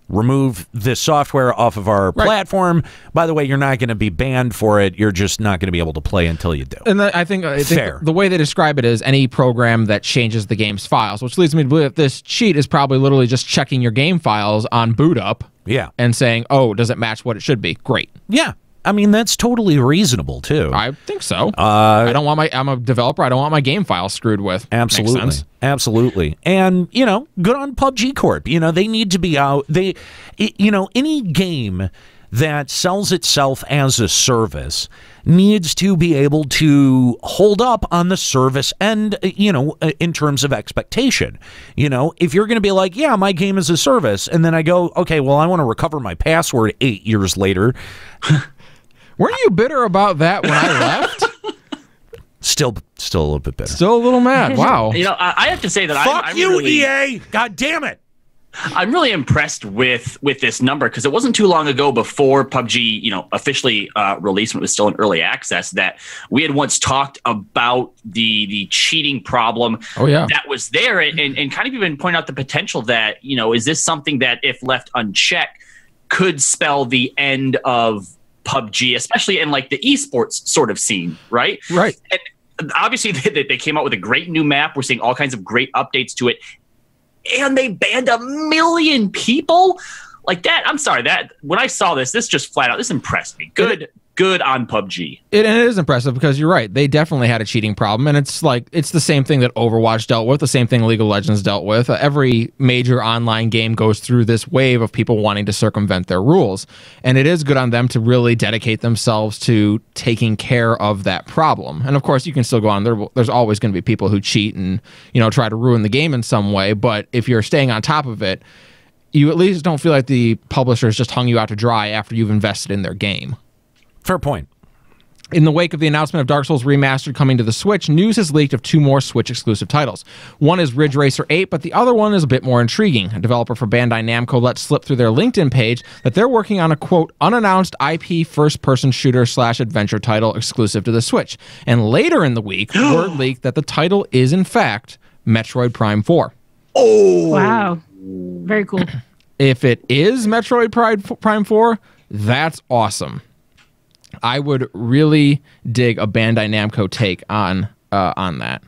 remove this software off of our platform. By the way, you're not going to be banned for it. You're just not going to be able to play until you do. And I think the way they describe it is any program that changes the game's files, which leads me to believe that this cheat is probably literally just checking your game files on boot up. Yeah. And saying, oh, does it match what it should be? Great. Yeah. I mean, that's totally reasonable, too. I think so. I'm a developer. I don't want my game files screwed with. Absolutely. Makes sense. Absolutely. And, good on PUBG Corp. They need to be out. Any game that sells itself as a service needs to be able to hold up on the service end, in terms of expectation. If you're going to be like, yeah, my game is a service, and then I go, okay, well, I want to recover my password 8 years later. Weren't you bitter about that when I left? Still a little bit bitter. Still a little mad. Wow. I have to say that I'm you, really, EA! God damn it! I'm really impressed with this number, because it wasn't too long ago, before PUBG, officially released, when it was still in early access, that we had once talked about the cheating problem that was there, and kind of even point out the potential that, is this something that, if left unchecked, could spell the end of PUBG, especially in like the esports sort of scene, right? Right. And obviously they came out with a great new map. We're seeing all kinds of great updates to it, and they banned 1 million people like that. I'm sorry, that when I saw this just flat out, this impressed me. Good on PUBG. It is impressive, because you're right. They definitely had a cheating problem, and it's the same thing that Overwatch dealt with, the same thing League of Legends dealt with. Every major online game goes through this wave of people wanting to circumvent their rules, and it is good on them to really dedicate themselves to taking care of that problem. And of course, you can still go on. There's always going to be people who cheat and try to ruin the game in some way, but if you're staying on top of it, you at least don't feel like the publishers just hung you out to dry after you've invested in their game. Fair point. In the wake of the announcement of Dark Souls Remastered coming to the Switch, news has leaked of 2 more Switch-exclusive titles. One is Ridge Racer 8, but the other one is a bit more intriguing. A developer for BandaiNamco let slip through their LinkedIn page that they're working on a, quote, unannounced IP first-person shooter/adventure title exclusive to the Switch. And later in the week, word leaked that the title is, in fact, Metroid Prime 4. Oh! Wow. Very cool. If it is Metroid Prime 4, that's awesome. I would really dig a Bandai Namco take on that.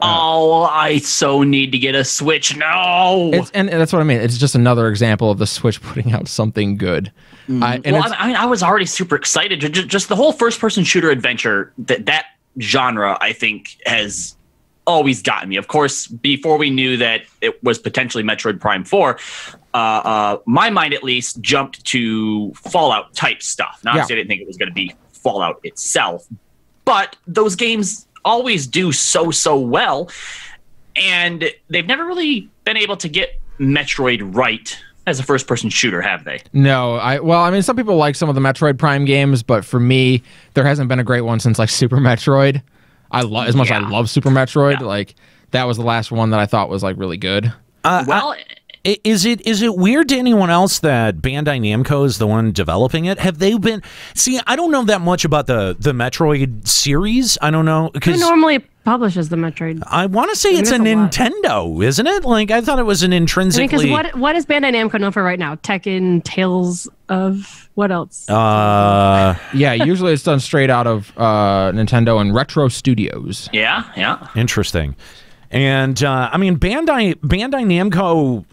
Oh, I so need to get a Switch now. And that's what I mean. It's just another example of the Switch putting out something good. I was already super excited. Just the whole first-person shooter adventure, that genre, I think, has always gotten me. Of course, before we knew that it was potentially Metroid Prime 4, my mind at least jumped to Fallout-type stuff. Now, obviously, I didn't think it was going to be Fallout itself, but those games always do so well, and they've never really been able to get Metroid right as a first-person shooter, have they? No. I mean, some people like some of the Metroid Prime games, but for me, there hasn't been a great one since like Super Metroid. As much as I love Super Metroid, like that was the last one that I thought was like really good. Is it weird to anyone else that Bandai Namco is the one developing it? Have they been? See, I don't know that much about the Metroid series. I don't know Who normally publishes the Metroid? I want to say it's a Nintendo, isn't it? Like I thought it was an intrinsically. Because what is Bandai Namco known for right now? Tekken, Tales of what else? Yeah, usually it's done straight out of Nintendo and Retro Studios. Yeah. Interesting. And I mean, Bandai Namco,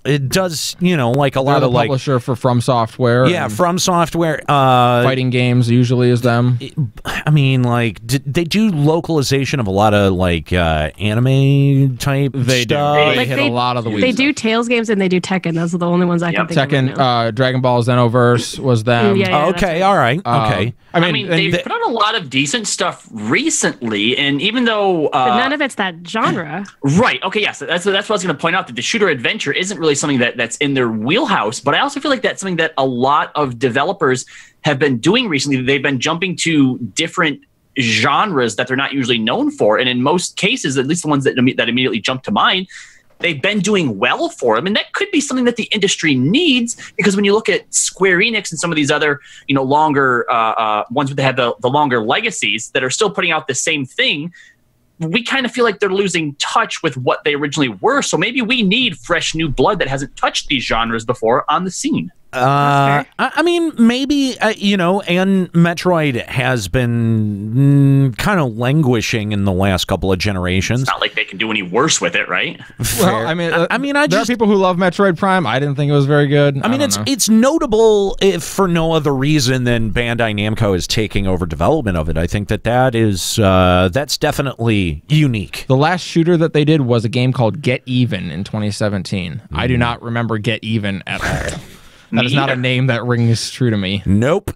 it does, like a lot of like publisher for From Software. Yeah, From Software. Fighting games usually is them. I mean, like they do localization of a lot of like anime type stuff. They hit a lot of the weeks. They do Tales games and they do Tekken. Those are the only ones I can think of. Tekken, Dragon Ball Xenoverse was them. Okay, all right, okay. I mean they've put out a lot of decent stuff recently, and even though but none of it's that genre. Right. Okay. Yes. That's what I was going to point out, that the shooter adventure isn't really something that's in their wheelhouse. But I also feel like that's something that a lot of developers have been doing recently. They've been jumping to different genres that they're not usually known for, and in most cases, at least the ones that immediately jump to mind, they've been doing well for them. And that could be something that the industry needs, because when you look at Square Enix and some of these other, longer ones that have the longer legacies that are still putting out the same thing, we kind of feel like they're losing touch with what they originally were. So maybe we need fresh new blood that hasn't touched these genres before on the scene. I mean, maybe, and Metroid has been kind of languishing in the last couple of generations. It's not like they can do any worse with it, right? Well, there are people who love Metroid Prime. I didn't think it was very good. I mean, it's notable if for no other reason than Bandai Namco is taking over development of it. I think that's definitely unique. The last shooter that they did was a game called Get Even in 2017. I do not remember Get Even at all. That is not a name that rings true to me. Nope.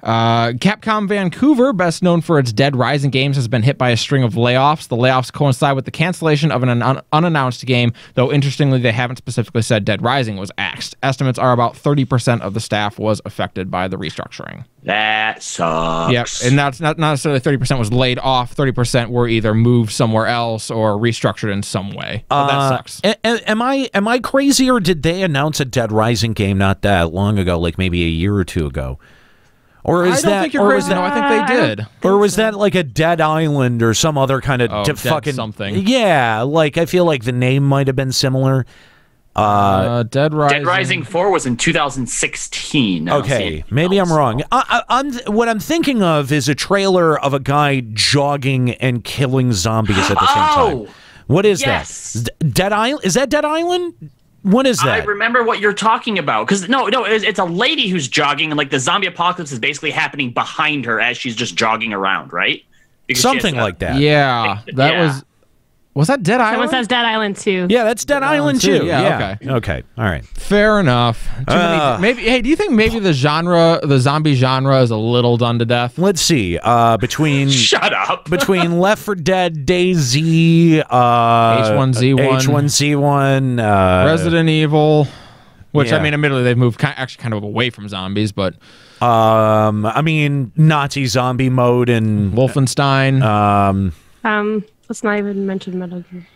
Capcom Vancouver, best known for its Dead Rising games, has been hit by a string of layoffs. The layoffs coincide with the cancellation of an unannounced game, though interestingly, they haven't specifically said Dead Rising was axed. Estimates are about 30% of the staff was affected by the restructuring. That sucks. Yep, and that's not necessarily 30% was laid off. 30% were either moved somewhere else or restructured in some way. So that sucks. Am I crazy, or did they announce a Dead Rising game not that long ago, like maybe a year or two ago? Or is I don't think you're crazy. No, I think they did. Or was that like a Dead Island or some other kind of fucking something? Yeah, like I feel like the name might have been similar. Dead Rising 4 was in 2016. Okay, maybe I'm wrong. What I'm thinking of is a trailer of a guy jogging and killing zombies at the same time. What is that? Dead Island? Is that Dead Island? What is that? I remember what you're talking about, because no, it's a lady who's jogging, and like the zombie apocalypse is basically happening behind her as she's just jogging around, right? Because something like that. Yeah, was that Dead Island? Someone says Dead Island 2. Yeah, that's Dead Island 2. Yeah. Okay. All right. Fair enough. Maybe. Hey, do you think maybe the zombie genre is a little done to death? Let's see. Between shut up. Between Left 4 Dead, DayZ, H1Z1, Resident Evil, which I mean, admittedly they've moved kind of away from zombies, but I mean Nazi zombie mode and Wolfenstein. Let's not even mention Metal Gear.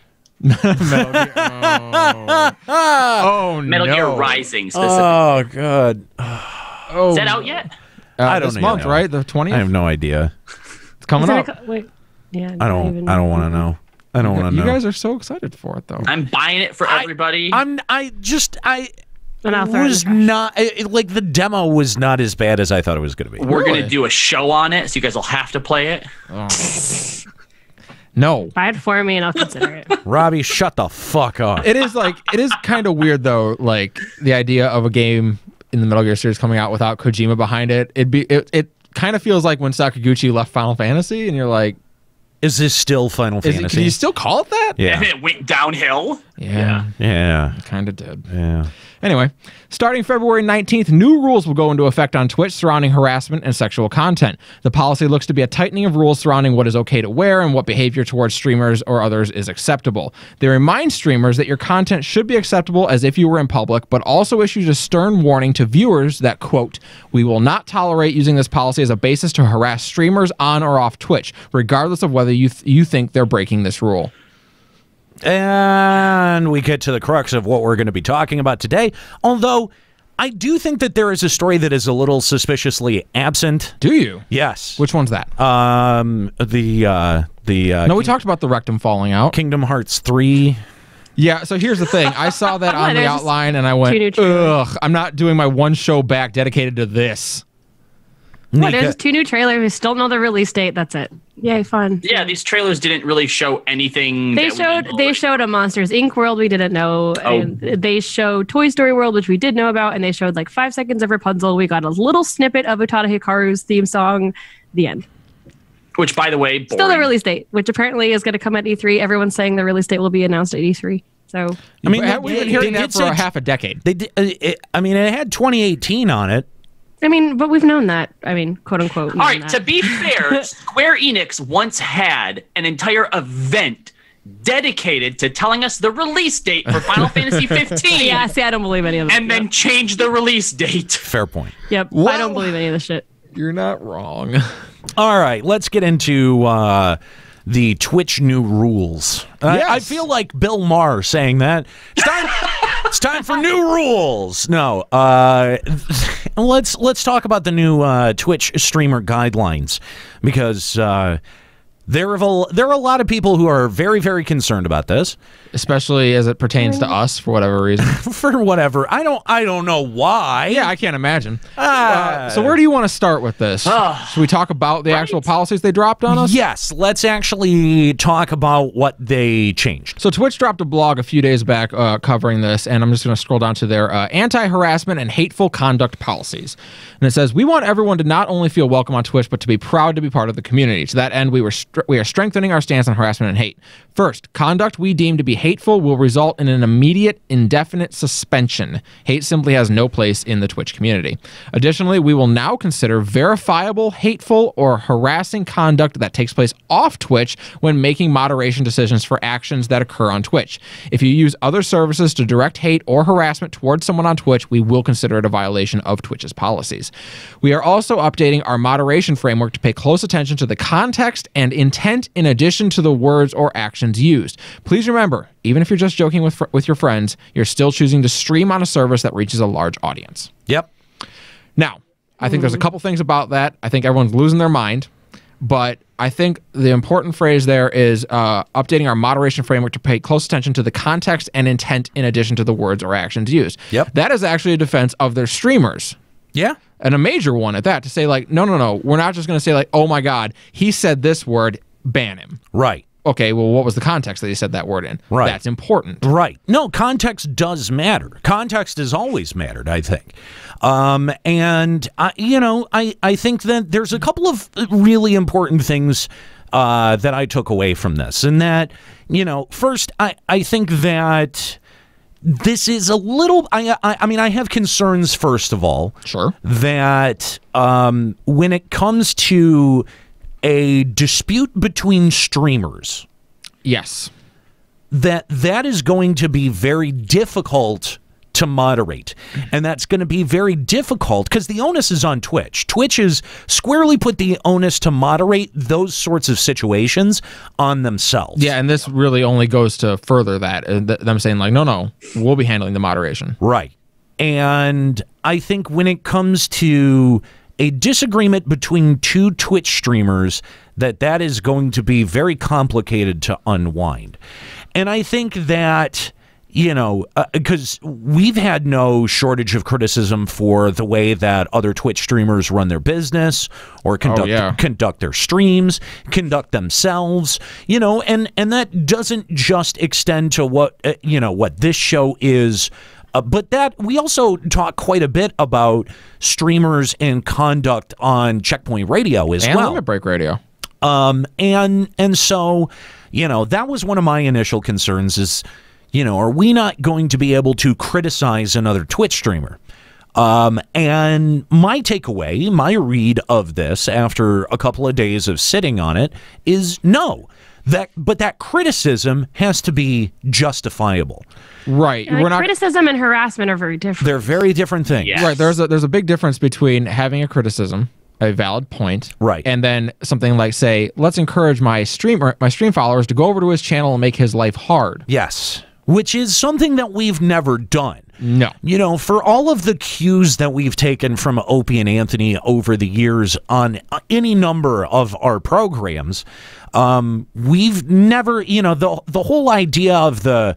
Metal Gear Rising specifically. Oh god. Is that out yet? I don't know. This month, right? The 20th? I have no idea. It's coming up. Wait. Yeah. I don't want to know. I don't want to know. You guys are so excited for it though. I'm buying it for everybody. I was not like the demo was not as bad as I thought it was going to be. We're going to do a show on it, so you guys will have to play it. No. Buy it for me and I'll consider it. Robbie, shut the fuck up. It is kind of weird though, like the idea of a game in the Metal Gear series coming out without Kojima behind it. It kind of feels like when Sakaguchi left Final Fantasy, and you're like, is this still Final Fantasy? Can you still call it that? Yeah. And it went downhill. Yeah. It kind of did. Yeah. Anyway, starting February 19th, new rules will go into effect on Twitch surrounding harassment and sexual content. The policy looks to be a tightening of rules surrounding what is okay to wear and what behavior towards streamers or others is acceptable. They remind streamers that your content should be acceptable as if you were in public, but also issues a stern warning to viewers that, quote, we will not tolerate using this policy as a basis to harass streamers on or off Twitch, regardless of whether you think they're breaking this rule. And we get to the crux of what we're going to be talking about today, although I do think that there is a story that is a little suspiciously absent. Do you? Yes. Which one's that? No, we talked about the rectum falling out. Kingdom Hearts 3. Yeah, so here's the thing. I saw that on the outline and I went, ugh, I'm not doing my one show back dedicated to this. What, there's 2 new trailers. We still don't know the release date. That's it. Yay, fun. Yeah, these trailers didn't really show anything. They showed a Monsters Inc. world we didn't know. And they showed Toy Story World, which we did know about, and they showed like 5 seconds of Rapunzel. We got a little snippet of Utada Hikaru's theme song. The end. Which, by the way, boring. Still the release date, which apparently is going to come at E3. Everyone's saying the release date will be announced at E3. So I mean, we've been hearing that for half a decade. They did, it had 2018 on it. I mean, but we've known that. I mean, quote unquote. All right, to be fair, Square Enix once had an entire event dedicated to telling us the release date for Final Fantasy 15. Yeah, see, I don't believe any of it. And then changed the release date. Fair point. Yep, well, I don't believe any of this shit. You're not wrong. All right, let's get into the Twitch new rules. Yes. I feel like Bill Maher saying that. It's time for new rules. No, let's talk about the new Twitch streamer guidelines, because there are a lot of people who are very, very concerned about this, especially as it pertains to us for whatever reason. For whatever, I don't know why. Yeah, I can't imagine. So where do you want to start with this? Should we talk about the actual policies they dropped on us? Yes, let's actually talk about what they changed. So Twitch dropped a blog a few days back covering this, and I'm just going to scroll down to their anti-harassment and hateful conduct policies. And it says, we want everyone to not only feel welcome on Twitch, but to be proud to be part of the community. To that end, we are strengthening our stance on harassment and hate. First, conduct we deem to be hateful will result in an immediate, indefinite suspension. Hate simply has no place in the Twitch community. Additionally, we will now consider verifiable, hateful, or harassing conduct that takes place off Twitch when making moderation decisions for actions that occur on Twitch. If you use other services to direct hate or harassment towards someone on Twitch, we will consider it a violation of Twitch's policies. We are also updating our moderation framework to pay close attention to the context and intent in addition to the words or actions used. Please remember, even if you're just joking with your friends, you're still choosing to stream on a service that reaches a large audience. Yep. Now, I think there's a couple things about that. I think everyone's losing their mind, but I think the important phrase there is updating our moderation framework to pay close attention to the context and intent in addition to the words or actions used. Yep. That is actually a defense of their streamers. Yeah. And a major one at that, to say like, no, we're not just going to say like, oh my God, he said this word, ban him. Right. Okay, well, what was the context that he said that word in? Right. That's important. Right. No, context does matter. Context has always mattered, I think. And, I think that there's a couple of really important things that I took away from this. And that, first, I think that this is a little, I have concerns, first of all. Sure. That when it comes to a dispute between streamers, yes, that is going to be very difficult to moderate, and that's going to be very difficult because the onus is on Twitch. Twitch has squarely put the onus to moderate those sorts of situations on themselves. Yeah, and this really only goes to further that, them saying like, no, we'll be handling the moderation. Right. And I think when it comes to a disagreement between two Twitch streamers, that is going to be very complicated to unwind. And I think that, because we've had no shortage of criticism for the way that other Twitch streamers run their business or conduct their streams, conduct themselves, and that doesn't just extend to what this show is. But that we also talk quite a bit about streamers and conduct on Checkpoint Radio as well. Limit Break Radio. And so, that was one of my initial concerns is, are we not going to be able to criticize another Twitch streamer? And my takeaway, my read of this after a couple of days of sitting on it is no. But that criticism has to be justifiable. Right. Criticism and harassment are very different. They're very different things. Yes. Right. There's a big difference between having a criticism, a valid point, right, and then something like, say, let's encourage my stream followers to go over to his channel and make his life hard. Yes. Which is something that we've never done. No. For all of the cues that we've taken from Opie and Anthony over the years on any number of our programs, we've never, the whole idea of the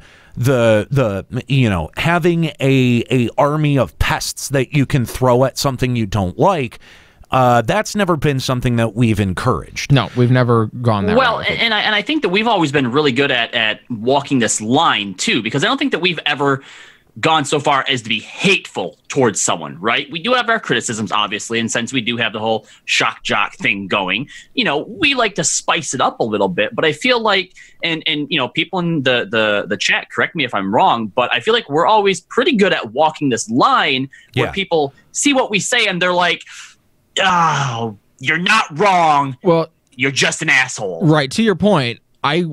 having a army of pests that you can throw at something you don't like, that's never been something that we've encouraged. No, we've never gone there. Well, and I think that we've always been really good at walking this line too, because I don't think that we've ever gone so far as to be hateful towards someone, right? We do have our criticisms, obviously, and since we do have the whole shock jock thing going, we like to spice it up a little bit. But I feel like, and people in the chat, correct me if I'm wrong, but I feel like we're always pretty good at walking this line where people see what we say and they're like, oh, you're not wrong. Well, you're just an asshole. Right. To your point, I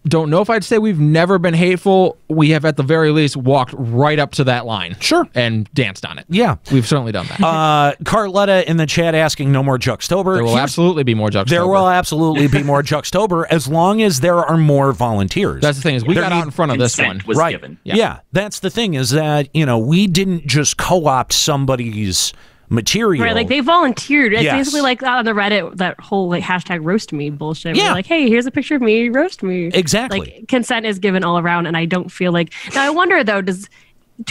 don't know if I'd say we've never been hateful. We have at the very least walked right up to that line. Sure. And danced on it. Yeah. We've certainly done that. Carletta in the chat asking no more Juxtober. There will absolutely be more Juxtober. There will absolutely be more Juxtober as long as there are more volunteers. That's the thing is we got out in front of this one. Was right. Given. Yeah. That's the thing is that, we didn't just co-opt somebody's material. Right, like they volunteered. It's basically like on the Reddit, that whole hashtag roast me bullshit. Yeah. We're like, hey, here's a picture of me, roast me. Exactly. Like consent is given all around, and I don't feel like. Now I wonder though,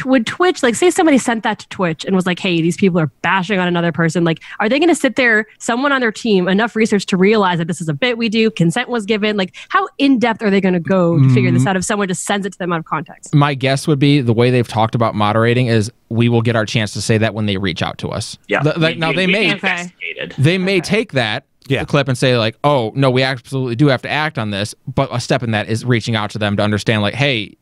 would Twitch, like say somebody sent that to Twitch and was like, hey, these people are bashing on another person, like are they going to sit there, someone on their team, enough research to realize that this is a bit we do, consent was given, like how in-depth are they going to go to figure this out if someone just sends it to them out of context? My guess would be the way they've talked about moderating is we will get our chance to say that when they reach out to us. Yeah. Now they may take that the clip and say like, oh no, we absolutely do have to act on this, but a step in that is reaching out to them to understand like, hey,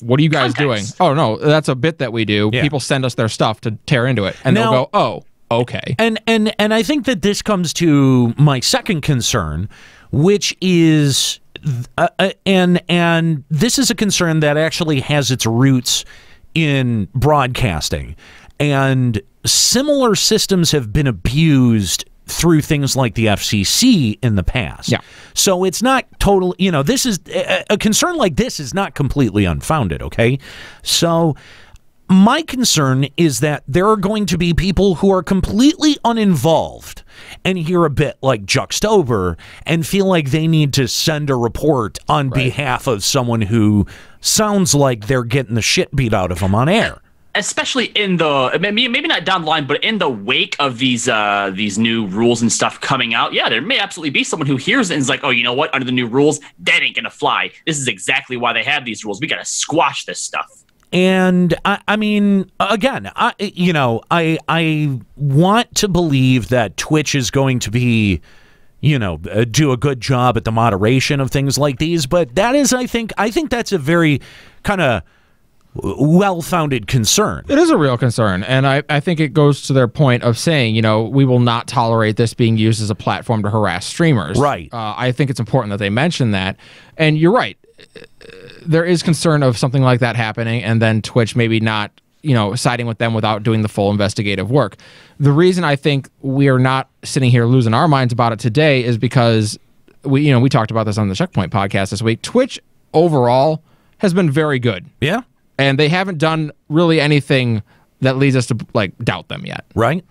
what are you guys doing? Oh, no, that's a bit that we do. Yeah. People send us their stuff to tear into it. And they'll go, oh, okay. And I think that this comes to my second concern, which is, and this is a concern that actually has its roots in broadcasting. And similar systems have been abused through things like the FCC in the past. Yeah. So it's not total, this is a concern like this is not completely unfounded, okay? So my concern is that there are going to be people who are completely uninvolved and hear a bit like Juxtober and feel like they need to send a report on behalf of someone who sounds like they're getting the shit beat out of them on air. Especially in the maybe not down the line, but in the wake of these new rules and stuff coming out, there may absolutely be someone who hears it and is like, oh, you know what? Under the new rules, that ain't gonna fly. This is exactly why they have these rules. We gotta squash this stuff. And I mean, again, I want to believe that Twitch is going to be, do a good job at the moderation of things like these, but that is, I think that's a very kind of well-founded concern. It is a real concern, and I think it goes to their point of saying, we will not tolerate this being used as a platform to harass streamers. Right. I think it's important that they mention that, and you're right. There is concern of something like that happening, and then Twitch maybe not, siding with them without doing the full investigative work. The reason I think we are not sitting here losing our minds about it today is because we talked about this on the Checkpoint podcast this week. Twitch overall has been very good. Yeah. And they haven't done really anything that leads us to doubt them yet. Right.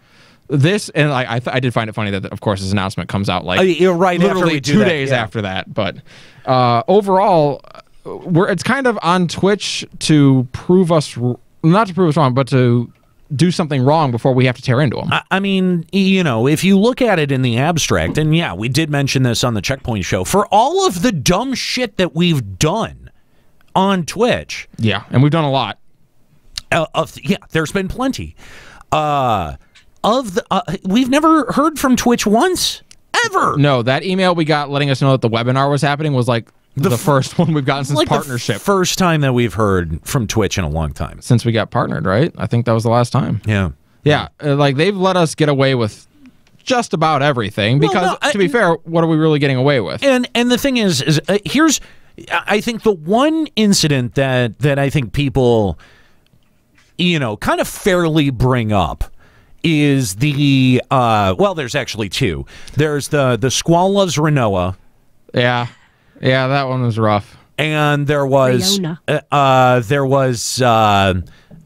This, and I did find it funny that, of course, this announcement comes out you're right, literally after 2 days after that. But overall, it's kind of on Twitch to prove us, not to prove us wrong, but to do something wrong before we have to tear into them. I mean, if you look at it in the abstract, and yeah, we did mention this on the Checkpoint show, for all of the dumb shit that we've done on Twitch. Yeah, and we've done a lot. Yeah, there's been plenty. We've never heard from Twitch once, ever. No, that email we got letting us know that the webinar was happening was like the first one we've gotten since partnership. The first time that we've heard from Twitch in a long time. Since we got partnered, right? I think that was the last time. Yeah. Yeah, like they've let us get away with just about everything because, to be fair, what are we really getting away with? And the thing is here's, I think the one incident that I think people, kind of fairly bring up is the, there's actually two. There's the Squall Loves Renoa. Yeah. Yeah, that one was rough. And there was the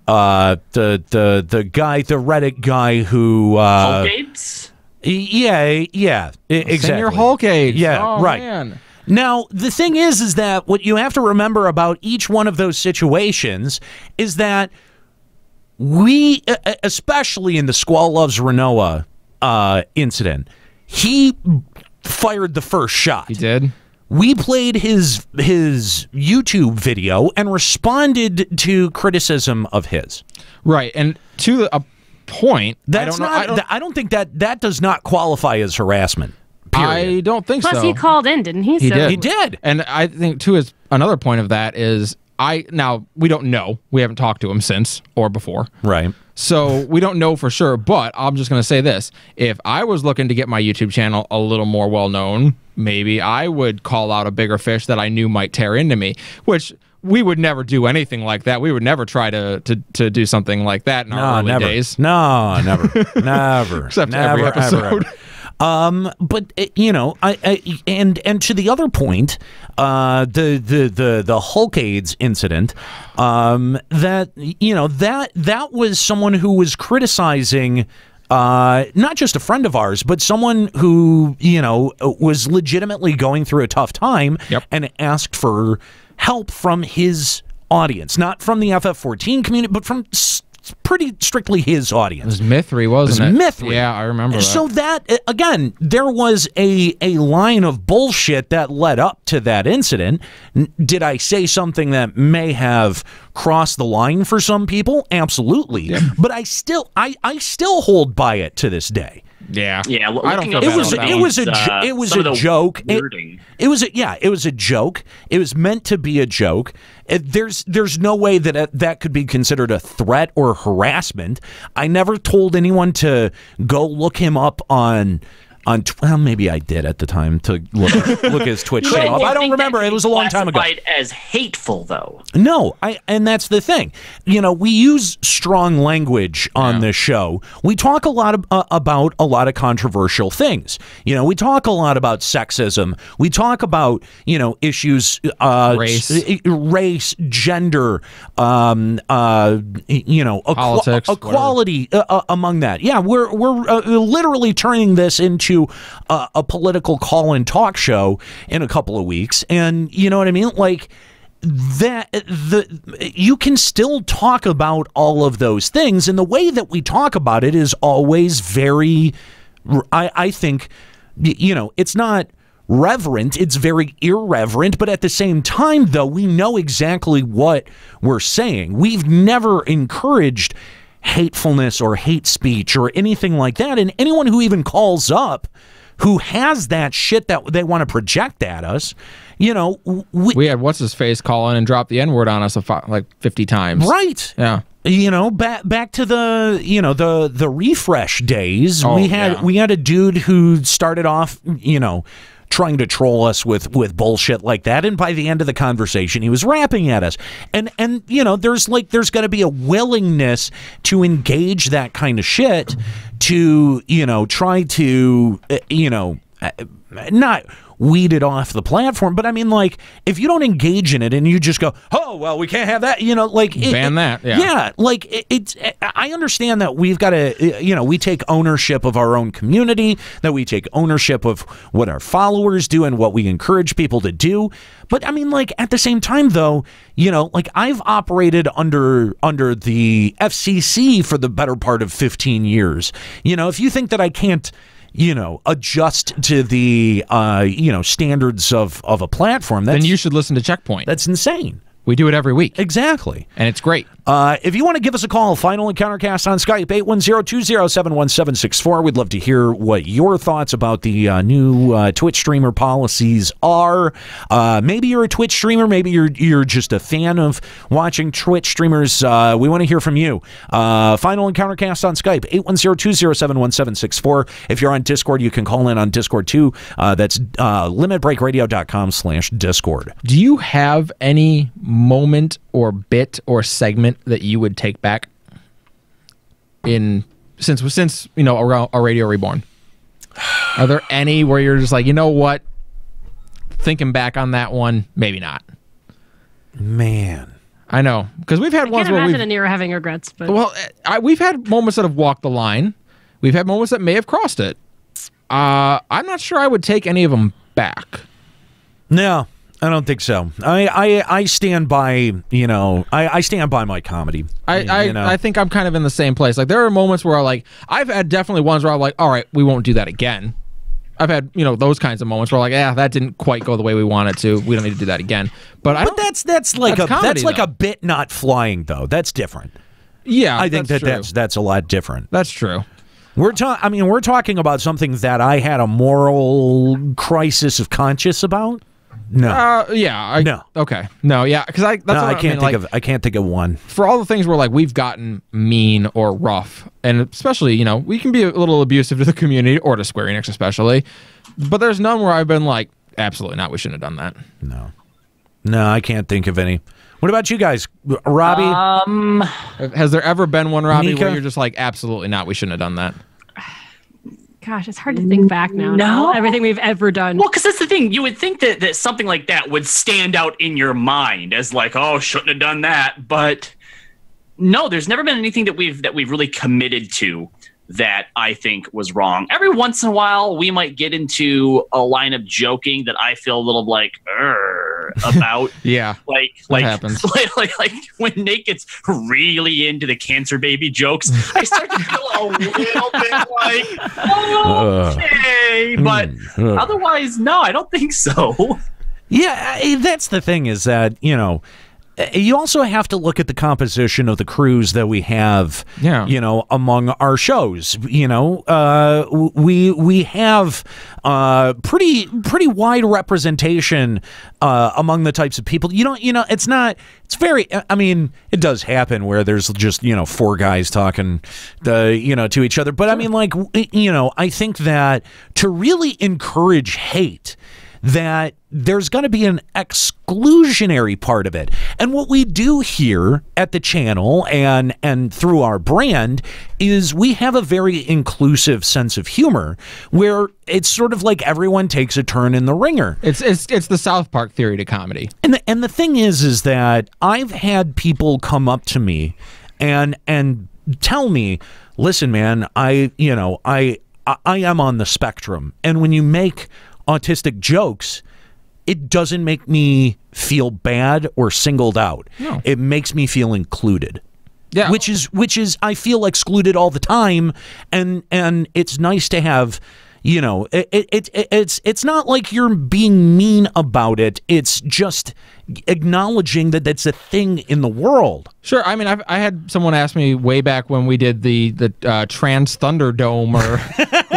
guy, the Reddit guy who Hulkades? Yeah, exactly. Senior Hulkades. Yeah, right. Man. Now, the thing is that what you have to remember about each one of those situations is that we, especially in the Squall Loves Renoa incident, he fired the first shot. He did? We played his YouTube video and responded to criticism of his. Right, and to a point, I don't think that does not qualify as harassment. Period. I don't think so. Plus, he called in, didn't he? He did. He did. And I think, too, is another point of that is now, we don't know. We haven't talked to him since or before. Right. So we don't know for sure, but I'm just going to say this. If I was looking to get my YouTube channel a little more well-known, maybe I would call out a bigger fish that I knew might tear into me, which we would never do anything like that. We would never try to do something like that in our early days. No, never. Never. Except never, every episode. Ever. But and to the other point, the Hulkades incident, that was someone who was criticizing not just a friend of ours, but someone who was legitimately going through a tough time and asked for help from his audience, not from the FF14 community, but from pretty strictly his audience. It was Mithri, wasn't it? Mithri. Yeah, I remember that. So that, again, there was a line of bullshit that led up to that incident. Did I say something that may have crossed the line for some people? Absolutely. Yep. But I still hold by it to this day. Yeah, yeah. I don't feel it was a joke. It was a joke. It was meant to be a joke. There's no way that could be considered a threat or harassment. I never told anyone to go look him up on. Well, maybe I did at the time to look his Twitch channel up. I don't remember. It was a long time ago. As hateful, though. No, and that's the thing. We use strong language on this show. We talk a lot about a lot of controversial things. We talk a lot about sexism. We talk about issues, race, gender, politics, equality among that. Yeah, we're literally turning this into a political call-in talk show in a couple of weeks, and you know what I mean? Like that, you can still talk about all of those things, and the way that we talk about it is always very, I think, it's not reverent, it's very irreverent, but at the same time, though, we know exactly what we're saying. We've never encouraged hatefulness or hate speech or anything like that, and anyone who even calls up who has that shit that they want to project at us, we had what's his face call in and drop the N-word on us like 50 times, right? Yeah. Back to the refresh days. We had a dude who started off trying to troll us with bullshit like that, and by the end of the conversation he was rapping at us, and there's got to be a willingness to engage that kind of shit to try to not weeded off the platform, but I mean, like, if you don't engage in it and you just go, oh, well, we can't have that, like ban that. Yeah, like I understand that we've got to, we take ownership of our own community, that we take ownership of what our followers do and what we encourage people to do. But I mean, like, at the same time, though, like, I've operated under the FCC for the better part of 15 years. If you think that I can't, adjust to the, standards of a platform, then you should listen to Checkpoint. That's insane. We do it every week. Exactly. And it's great. If you want to give us a call, Final Encountercast on Skype, 810-207-1764. We'd love to hear what your thoughts about the new Twitch streamer policies are. Maybe you're a Twitch streamer. Maybe you're just a fan of watching Twitch streamers. We want to hear from you. Final Encountercast on Skype, 810-207-1764. If you're on Discord, you can call in on Discord too. That's limitbreakradio.com/Discord. Do you have any moment or bit or segment that you would take back since a Radio Reborn? Are there any where you're just like, you know what, thinking back on that one, maybe not? Man, I know, because we've had ones where imagine any are having regrets, but we've had moments that have walked the line. We've had moments that may have crossed it. I'm not sure I would take any of them back. No, I don't think so. I stand by, I stand by my comedy. I think I'm kind of in the same place. Like, there are moments where I've had definitely ones where I'm like, all right, we won't do that again. I've had, those kinds of moments where like, that didn't quite go the way we wanted to. We don't need to do that again. But that's like a bit not flying though. That's different. Yeah, I think that's a lot different. That's true. We're talking about something that I had a moral crisis of conscience about. No. No. Okay. No. Yeah. Because I can't think of one. For all the things where we've gotten mean or rough, and especially we can be a little abusive to the community or to Square Enix especially, but there's none where I've been like, absolutely not. We shouldn't have done that. No, I can't think of any. What about you guys, Robbie? Has there ever been one, Robbie, Nika? where you're just like, absolutely not. We shouldn't have done that. Gosh, it's hard to think back now. No. Everything we've ever done. Well, because that's the thing. You would think that something like that would stand out in your mind as like, oh, shouldn't have done that. But no, there's never been anything that we've really committed to that I think was wrong. Every once in a while, we might get into a line of joking that I feel a little like, about. Yeah. Like happens. Like when Nate gets really into the cancer baby jokes, I start to feel a little bit like, okay. But otherwise, no, I don't think so. Yeah, that's the thing is that, you also have to look at the composition of the crews that we have, among our shows. We have pretty wide representation among the types of people. It does happen where there's just, four guys talking, to each other. But I mean, I think that to really encourage hate, that there's going to be an exclusionary part of it. And what we do here at the channel and through our brand is we have a very inclusive sense of humor where it's sort of like everyone takes a turn in the ringer. It's the South Park theory to comedy. And the thing is that I've had people come up to me and tell me, listen, man, I am on the spectrum. And when you make autistic jokes, it doesn't make me feel bad or singled out. No. It makes me feel included. Yeah. Which is I feel excluded all the time, and it's nice to have, it's not like you're being mean about it. It's just acknowledging that that's a thing in the world. Sure. I mean, I had someone ask me way back when we did the Trans Thunderdome, or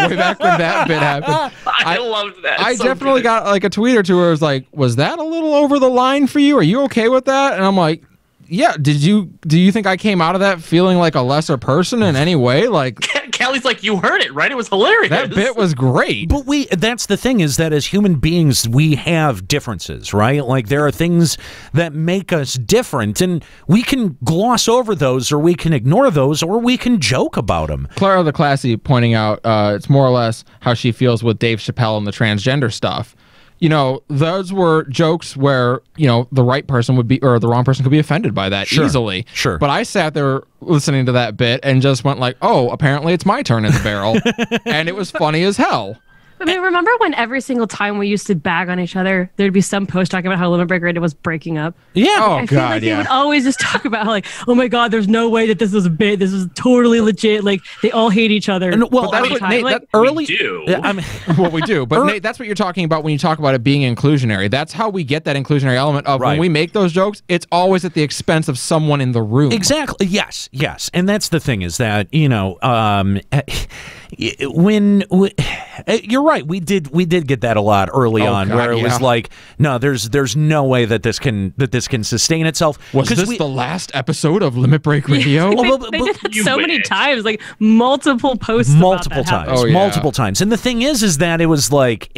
way back when that bit happened. I loved that. I definitely got like a tweet or two where it was like, was that a little over the line for you? Are you okay with that? And I'm like, yeah, do you think I came out of that feeling like a lesser person in any way? Like, Callie's like, you heard it, right? It was hilarious. That bit was great. But that's the thing, is that as human beings, we have differences, right? Like, there are things that make us different, and we can gloss over those, or we can ignore those, or we can joke about them. Clara the Classy pointing out it's more or less how she feels with Dave Chappelle and the transgender stuff. You know, those were jokes where, you know, the right person would be, or the wrong person could be offended by that easily. Sure. But I sat there listening to that bit and just went like, oh, apparently it's my turn in the barrel. And it was funny as hell. I mean, remember when every single time we used to bag on each other, there'd be some post talking about how Limit Break Radio was breaking up? Yeah. I feel like they would always just talk about how, like, oh my God, there's no way that this was a bit. This is totally legit. Like, they all hate each other. And, well, that's what Nate, like, we do. I mean, what we do. But Nate, that's what you're talking about when you talk about it being inclusionary. That's how we get that inclusionary element of when we make those jokes, it's always at the expense of someone in the room. Exactly. Yes. And that's the thing, is that, you know, you're right. We did get that a lot early on, where it was like, no, there's no way that this can sustain itself. Was this the last episode of Limit Break Radio? They did that so many times, like multiple posts, multiple times. And the thing is that it was like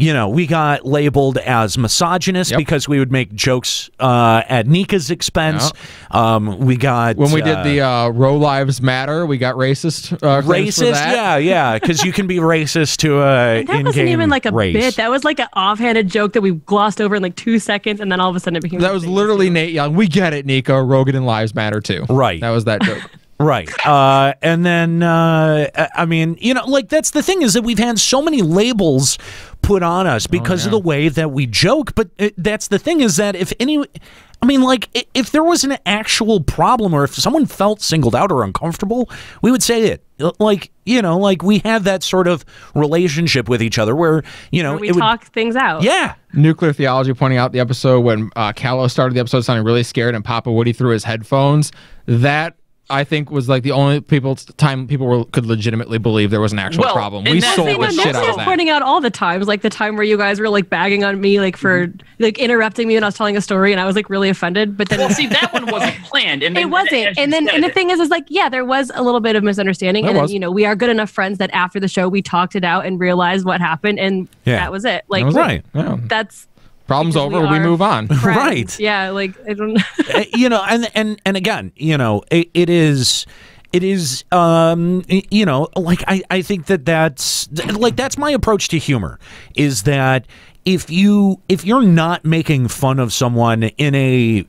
you know, we got labeled as misogynist because we would make jokes at Nika's expense. We got when we did the Row Lives Matter, we got racist. Racist, for that. yeah, because you can be racist to a that wasn't even like a bit. That was like an offhanded joke that we glossed over in like 2 seconds, and then all of a sudden it became. That was literally Nate Young. We get it, Nika. Rogan and Lives Matter too. Right. That was that joke. Right. And then, I mean, you know, like, that's the thing, is that we've had so many labels put on us because of the way that we joke. But that's the thing, is that if there was an actual problem, or if someone felt singled out or uncomfortable, we would say it. Like, you know, like, we have that sort of relationship with each other where, you know, we talk things out. Yeah. Nuclear Theology pointing out the episode when Callow started the episode sounding really scared and Papa Woody threw his headphones. That, I think, was like the only time people could legitimately believe there was an actual problem. We sold the shit out of that. Pointing out all the times, like the time where you guys were like bagging on me, like for like interrupting me when I was telling a story, and I was like really offended. But then see, that one wasn't planned, and it wasn't. And the thing is like, yeah, there was a little bit of misunderstanding, and then, you know, we are good enough friends that after the show we talked it out and realized what happened, and that was it. Like, that was right. Yeah. That's. Problem's over. We move on. Friends. Right. Yeah. Like, I don't know. You know, and again, you know, it is, you know, like, I think that's my approach to humor, is that if you're not making fun of someone in a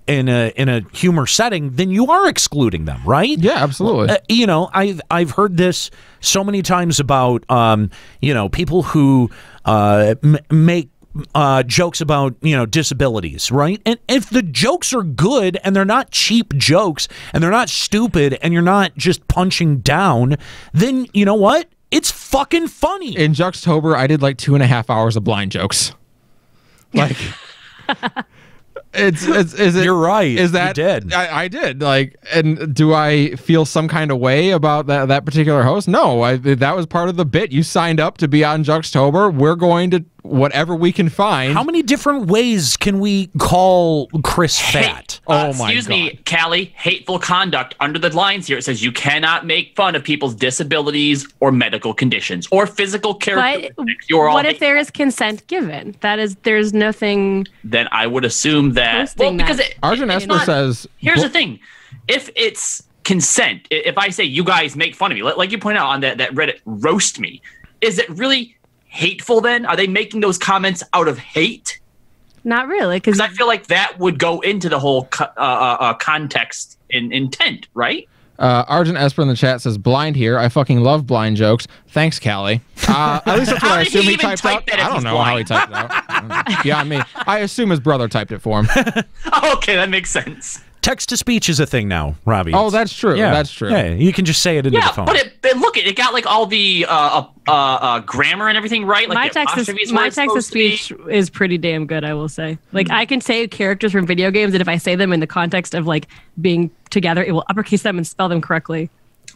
humor setting, then you are excluding them, right? Yeah, absolutely. You know, I've heard this so many times about you know, people who make jokes about, you know, disabilities, right? And if the jokes are good and they're not cheap jokes and they're not stupid and you're not just punching down, then you know what? It's fucking funny. In Juxtober, I did like 2.5 hours of blind jokes. Like, you're right. Is that you did? I did. Like, and do I feel some kind of way about that particular host? No, that was part of the bit. You signed up to be on Juxtober. We're going to whatever we can find. How many different ways can we call Chris fat? Oh my God. Excuse me, Callie, hateful conduct. Under the lines here, it says you cannot make fun of people's disabilities or medical conditions or physical characteristics. But what if there is consent given? There's nothing. Then I would assume that, because Arjun Esper says, here's the thing. If it's consent, if I say you guys make fun of me, like you point out on that Reddit, roast me, is it really hateful then? Are they making those comments out of hate? Not really, because I feel like that would go into the whole context and intent, right? Arjun Esper in the chat says, blind here. I fucking love blind jokes. Thanks, Callie. At least that's what I assume he typed out. I don't know how he typed it out. Yeah, I mean, I assume his brother typed it for him. Okay, that makes sense. Text-to-speech is a thing now, Robbie. Oh, that's true. Yeah. That's true. Yeah, you can just say it into the phone. But it got like all the grammar and everything right. Like my text-to-speech is pretty damn good, I will say. Like, I can say characters from video games, and if I say them in the context of like being together, it will uppercase them and spell them correctly.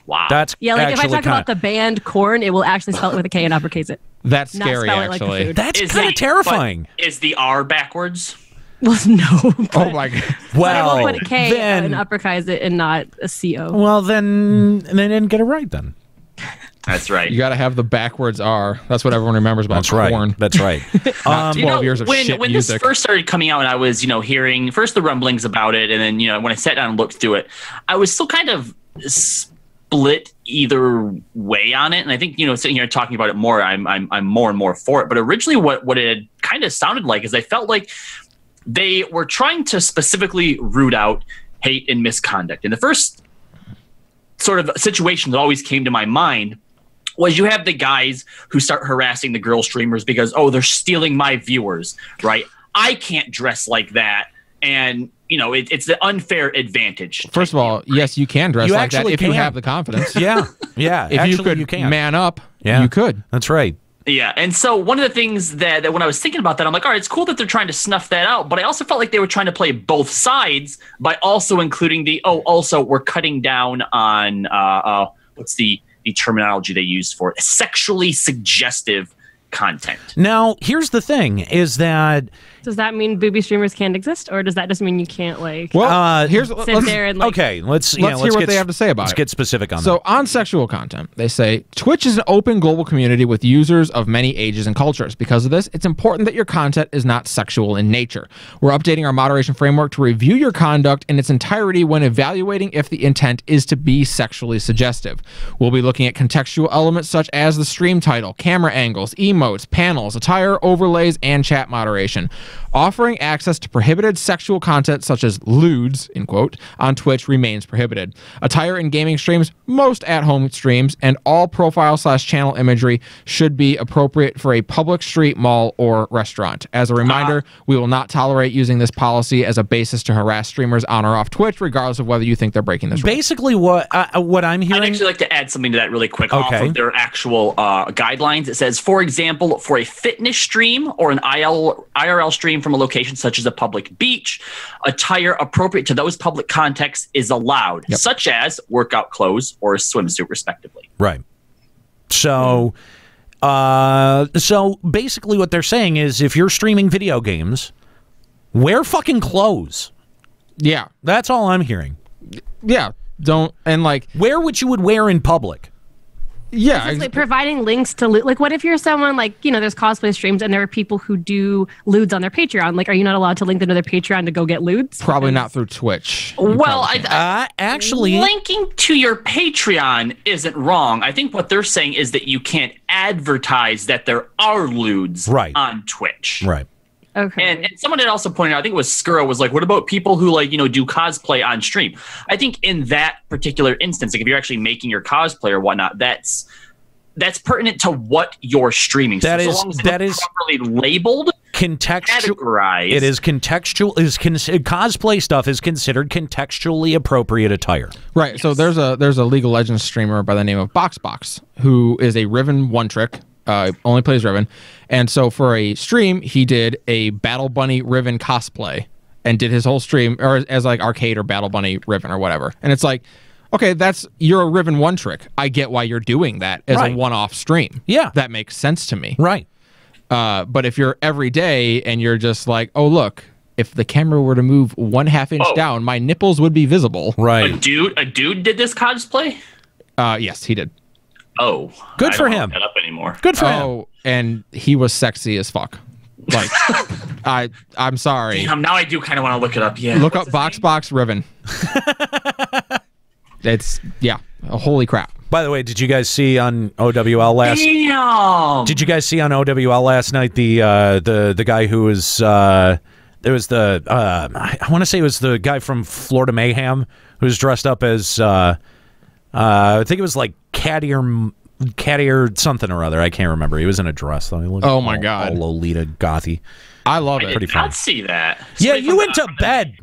Wow. That's like if I talk about the band Korn, it will actually spell it with a K and uppercase it. That's scary, actually. That's kind of terrifying. Is the R backwards? Well, no. Oh my god. Well, we'll put a K then, and uppercase it and not a CO. Well, then they didn't get it right then. That's right. You got to have the backwards R. That's what everyone remembers about corn. That's right. 12 years of shit when music. this first started coming out, and I was, hearing first the rumblings about it, and then, when I sat down and looked through it, I was still kind of split either way on it. And I think, sitting here talking about it more, I'm more and more for it. But originally, what it had kind of sounded like is I felt like they were trying to specifically root out hate and misconduct. And the first sort of situation that always came to my mind was you have the guys who start harassing the girl streamers because, they're stealing my viewers, right? I can't dress like that. And, it's the unfair advantage. First of all, yes, you can dress like that if you have the confidence. Yeah. If you could man up, you could. That's right. Yeah, and so one of the things that when I was thinking about that, I'm like, all right, it's cool that they're trying to snuff that out, but I also felt like they were trying to play both sides by also including also we're cutting down on, what's the terminology they use for it? Sexually suggestive content. Now, here's the thing, is that... Does that mean booby streamers can't exist, or does that just mean you can't, sit there and, okay, let's hear what they have to say about it. Let's get specific on that. So, on sexual content, they say, Twitch is an open global community with users of many ages and cultures. Because of this, it's important that your content is not sexual in nature. We're updating our moderation framework to review your conduct in its entirety when evaluating if the intent is to be sexually suggestive. We'll be looking at contextual elements such as the stream title, camera angles, emotes, panels, attire, overlays, and chat moderation. Offering access to prohibited sexual content such as lewds, in quote, on Twitch remains prohibited. Attire in gaming streams, most at-home streams, and all profile/channel imagery should be appropriate for a public street, mall, or restaurant. As a reminder, we will not tolerate using this policy as a basis to harass streamers on or off Twitch, regardless of whether you think they're breaking this rule. Basically, what I'm hearing... I'd actually like to add something to that really quick off of their actual guidelines. It says, for example, for a fitness stream or an IRL stream from a location such as a public beach, attire appropriate to those public contexts is allowed, such as workout clothes or a swimsuit, respectively. Right. So, so basically what they're saying is if you're streaming video games, wear fucking clothes. Yeah. That's all I'm hearing. Yeah. Don't, and wear what you would wear in public. Yeah, it's providing links to what if you're someone there's cosplay streams and there are people who do lewds on their Patreon. Are you not allowed to link them to their Patreon to go get lewds? Probably not through Twitch. Well, actually, linking to your Patreon isn't wrong. I think what they're saying is that you can't advertise that there are lewds on Twitch. Right. Okay. And someone had also pointed out, I think it was Skuro, was like, what about people who do cosplay on stream? I think in that particular instance, if you're actually making your cosplay or whatnot, that's pertinent to what you're streaming. That so is long as it's properly labeled, categorized. It is contextual. Cosplay stuff is considered contextually appropriate attire. Right. Yes. So there's a League of Legends streamer by the name of BoxBox who is a Riven one trick. Only plays Riven. And so for a stream, he did a Battle Bunny Riven cosplay and did his whole stream as arcade or Battle Bunny Riven or whatever. And it's okay, you're a Riven one trick. I get why you're doing that as a one-off stream. Yeah. That makes sense to me. Right. But if you're every day and you're just oh, look, if the camera were to move 1/2 inch down, my nipples would be visible. Right. A dude did this cosplay? Yes, he did. Oh, good for him. I don't look that up anymore. Good for him. Oh, and he was sexy as fuck. I'm sorry. Damn, now I do kind of want to look it up. Yeah. Look up BoxBox Riven. It's holy crap. By the way, did you guys see on OWL last? Damn. Did you guys see on OWL last night the guy who was there was I want to say it was the guy from Florida Mayhem who was dressed up as I think it was Caddy or something or other. I can't remember. He was in a dress though. He looked my god, all Lolita gothy. I love it. Pretty fun. I did not see that. Yeah, you went to bed,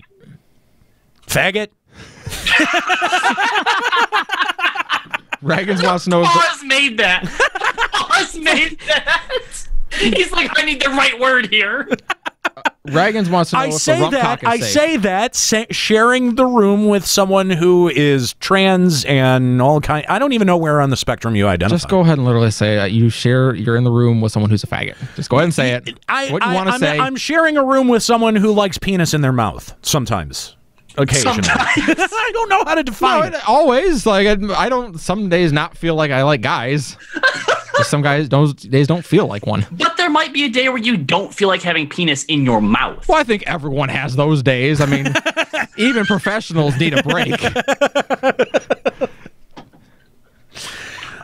faggot. Raggins wants to know. Oz made that. Oz made that. He's like, I need the right word here. Reagan's wants to know if the rump cock is safe. sharing the room with someone who is trans and all kind. I don't even know where on the spectrum you identify. Just go ahead and literally say that you're in the room with someone who's a faggot. Just go ahead and say it. What you want to say. I'm sharing a room with someone who likes penis in their mouth sometimes. Occasionally. I don't know how to define it. Always. Like I don't some days not feel like I like guys. Some days don't feel like one. But there might be a day where you don't feel like having penis in your mouth. Well, I think everyone has those days. I mean, even professionals need a break.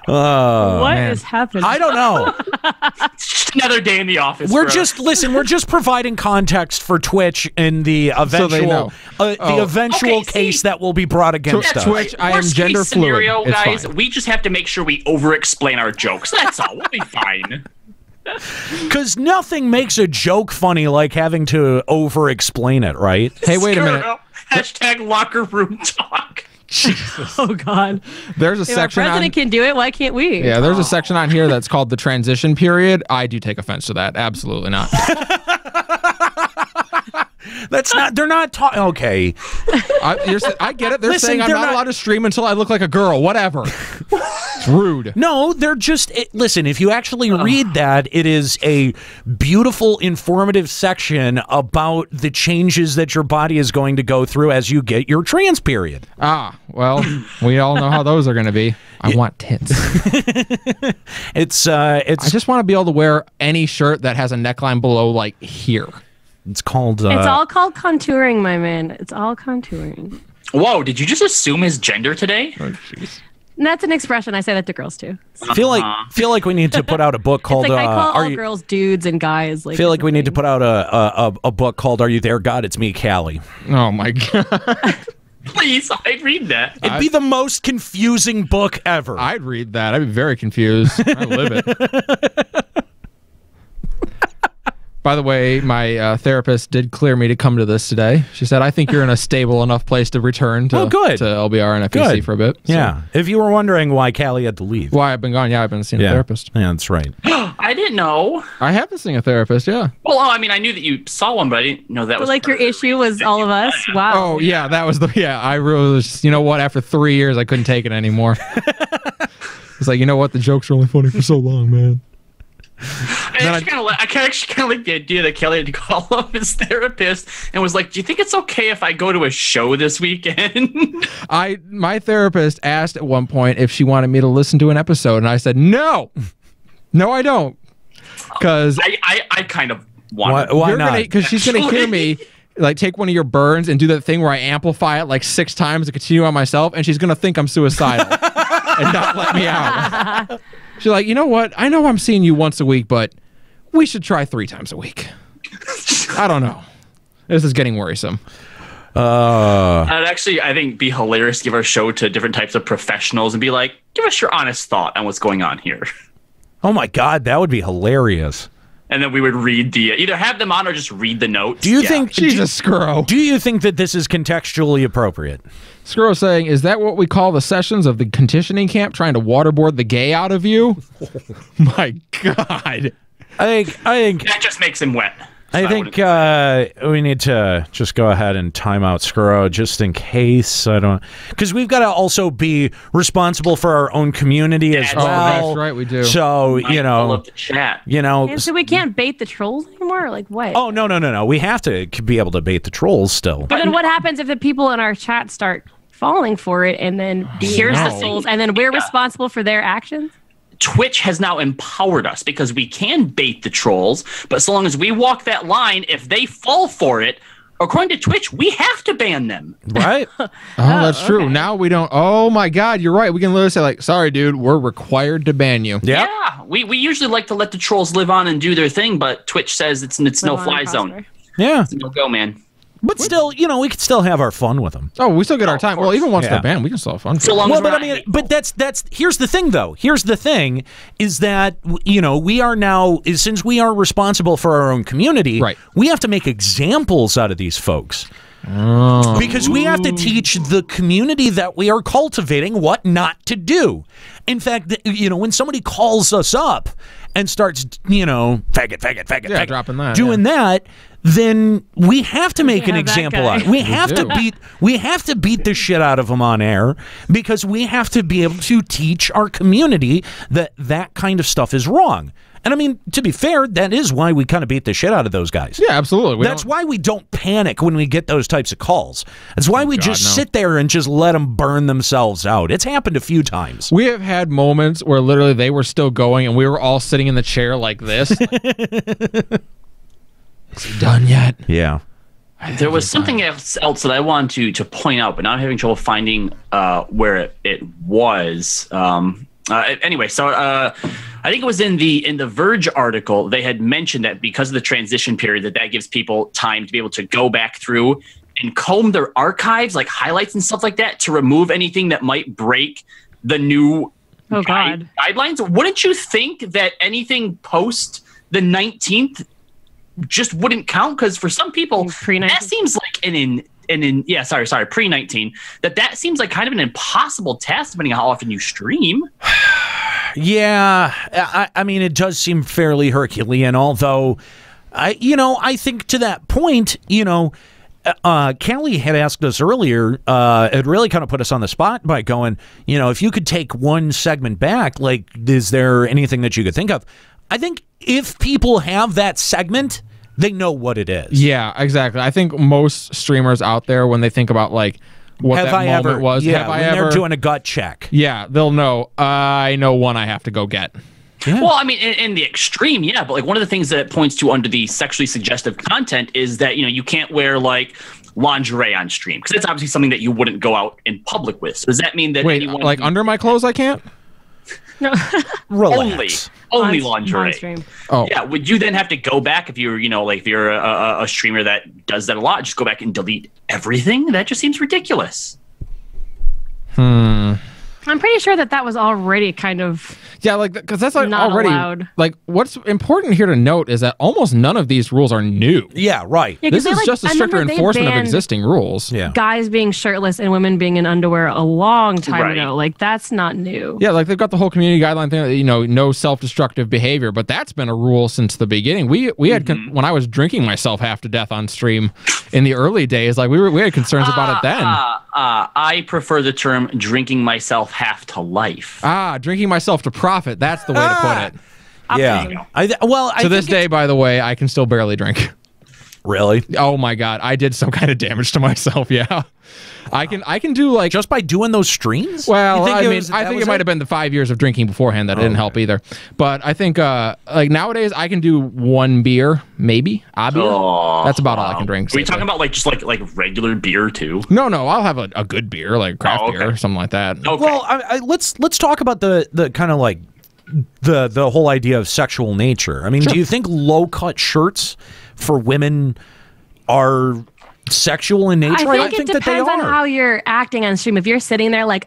What is happening? I don't know. Just another day in the office. We're just providing context for Twitch in the eventual case that will be brought against us. Twitch, I am gender fluid. Guys, we just have to make sure we over-explain our jokes. That's all. We'll be fine. Because nothing makes a joke funny like having to over-explain it, right? Hey, wait a minute. Hashtag locker room talk. Jesus. Oh God! There's a if section. Our president can do it. Why can't we? Yeah, there's a section on here that's called the transition period. I do take offense to that. Absolutely not. That's not. They're not talking. Okay. I get it. They're saying I'm not allowed to stream until I look like a girl. Whatever. It's rude. No, they're just. Listen, if you actually read that, it is a beautiful, informative section about the changes that your body is going to go through as you get your trans period. Ah, well, we all know how those are going to be. I want tits. It's. I just want to be able to wear any shirt that has a neckline below, like here. It's called. It's all called contouring, my man. It's all contouring. Whoa! Did you just assume his gender today? Oh, jeez. That's an expression. I say that to girls too. Feel like we need to put out a book called. It's like I call all girls dudes and guys. Like, feel like we need to put out a book called "Are You There, God? It's Me, Callie." Oh my God. Please, I'd read that. It'd be the most confusing book ever. I'd read that. I'd be very confused. I live it. By the way, my therapist did clear me to come to this today. She said, I think you're in a stable enough place to return to, to LBR and FEC for a bit. So. Yeah. If you were wondering why Callie had to leave. Why I've been gone, I've been seeing a therapist. Yeah, that's right. I didn't know. I have been seeing a therapist, yeah. Well, I mean, I knew that you saw one, but I didn't know that was... like your issue was all of us? Wow. Oh, yeah, that was I really was, you know what, after 3 years, I couldn't take it anymore. It's like, you know what, the jokes are only funny for so long, man. I actually kind of like the idea that Kelly had to call up his therapist and was like, do you think it's okay if I go to a show this weekend? My therapist asked at one point if she wanted me to listen to an episode, and I said, no, I don't. Because I kind of want Why not? Because she's going to hear me like take one of your burns and do that thing where I amplify it like 6 times to continue on myself, and she's going to think I'm suicidal and not let me out. She's like, you know what? I know I'm seeing you once a week, but we should try 3 times a week. I don't know. This is getting worrisome. I'd actually, I think, be hilarious to give our show to different types of professionals and be like, give us your honest thought on what's going on here. Oh my God, that would be hilarious. And then we would read either have them on or just read the notes. Do you think she's a Scro? Do you think that this is contextually appropriate? Scro saying, is that what we call the sessions of the conditioning camp, trying to waterboard the gay out of you? My God. I think that just makes him wet. I think we need to just go ahead and time out Scro just in case. I don't, because we've got to also be responsible for our own community as well. That's right, we do. So I love the chat. And so we can't bait the trolls anymore. Like what? Oh no! We have to be able to bait the trolls still. But then what happens if the people in our chat start falling for it and then here's the trolls, and then we're responsible for their actions? Twitch has now empowered us because we can bait the trolls, but so long as we walk that line, if they fall for it, according to Twitch, we have to ban them. Right? That's true. Now we don't. Oh my God, you're right. We can literally say like, sorry, dude, we're required to ban you. Yep. Yeah. We usually like to let the trolls live on and do their thing, but Twitch says it's no fly zone. Yeah. It's no go, man. But still, we can still have our fun with them. Oh, we still get our time. Well, even once they're banned, we can still have fun. So long as but I mean, but that's here's the thing, though. Here's the thing is that we are now, since we are responsible for our own community, right, we have to make examples out of these folks. Oh. Because we have to teach the community that we are cultivating what not to do. In fact, when somebody calls us up and starts, faggot, dropping that, doing that, then we have to make an example out of it. We have to beat the shit out of them on air, because we have to be able to teach our community that that kind of stuff is wrong. And I mean, to be fair, that is why we kind of beat the shit out of those guys. Yeah, absolutely. That's why we don't panic when we get those types of calls. That's why we just sit there and just let them burn themselves out. It's happened a few times. We have had moments where literally they were still going and we were all sitting in the chair like this. Is he done yet? Yeah. There was something else that I wanted to point out, but now I'm having trouble finding where it was. Anyway, so I think it was in the Verge article. They had mentioned that because of the transition period, that gives people time to be able to go back through and comb their archives, like highlights and stuff like that, to remove anything that might break the new guidelines. Wouldn't you think that anything post the 19th just wouldn't count? Because for some people, that seems like pre-19, that seems like kind of an impossible task depending on how often you stream. Yeah, I mean, it does seem fairly Herculean, although, I think to that point, Callie had asked us earlier, it really kind of put us on the spot by going, if you could take one segment back, like, is there anything that you could think of? I think if people have that segment, they know what it is. Yeah, exactly. I think most streamers out there, when they think about like what that moment was, when they're doing a gut check, they'll know. I know one I have to go get. Yeah. Well, I mean, in the extreme, but like one of the things that it points to under the sexually suggestive content is that you can't wear like lingerie on stream, because it's obviously something that you wouldn't go out in public with. So does that mean that like under my clothes I can't? No, only lingerie. Oh, yeah. Would you then have to go back if you're, like if you're a streamer that does that a lot? Just go back and delete everything? That just seems ridiculous. I'm pretty sure that was already kind of because that's like not already allowed. Like what's important here to note is that almost none of these rules are new. Yeah, right. Yeah, this is just a stricter enforcement of existing rules. Yeah, guys being shirtless and women being in underwear a long time ago. Like that's not new. Yeah, like they've got the whole community guideline thing. No self-destructive behavior, but that's been a rule since the beginning. We had when I was drinking myself half to death on stream in the early days, like we had concerns about it then. I prefer the term drinking myself half to life. Drinking myself to profit. That's the way to put it. Yeah. To this day, by the way, I can still barely drink. Really? Oh my God. I did some kind of damage to myself. Yeah. I can do like just by doing those streams. Well, I think it might have been the 5 years of drinking beforehand that didn't help either. But I think like nowadays I can do one beer, maybe a beer. That's about all I can drink. Are you talking about like just like regular beer too? No, I'll have a good beer, like craft beer or something like that. Okay. Well, let's talk about the kind of like the whole idea of sexual nature. I mean, do you think low cut shirts for women are sexual in nature? I think it depends on how you're acting on stream. If you're sitting there like,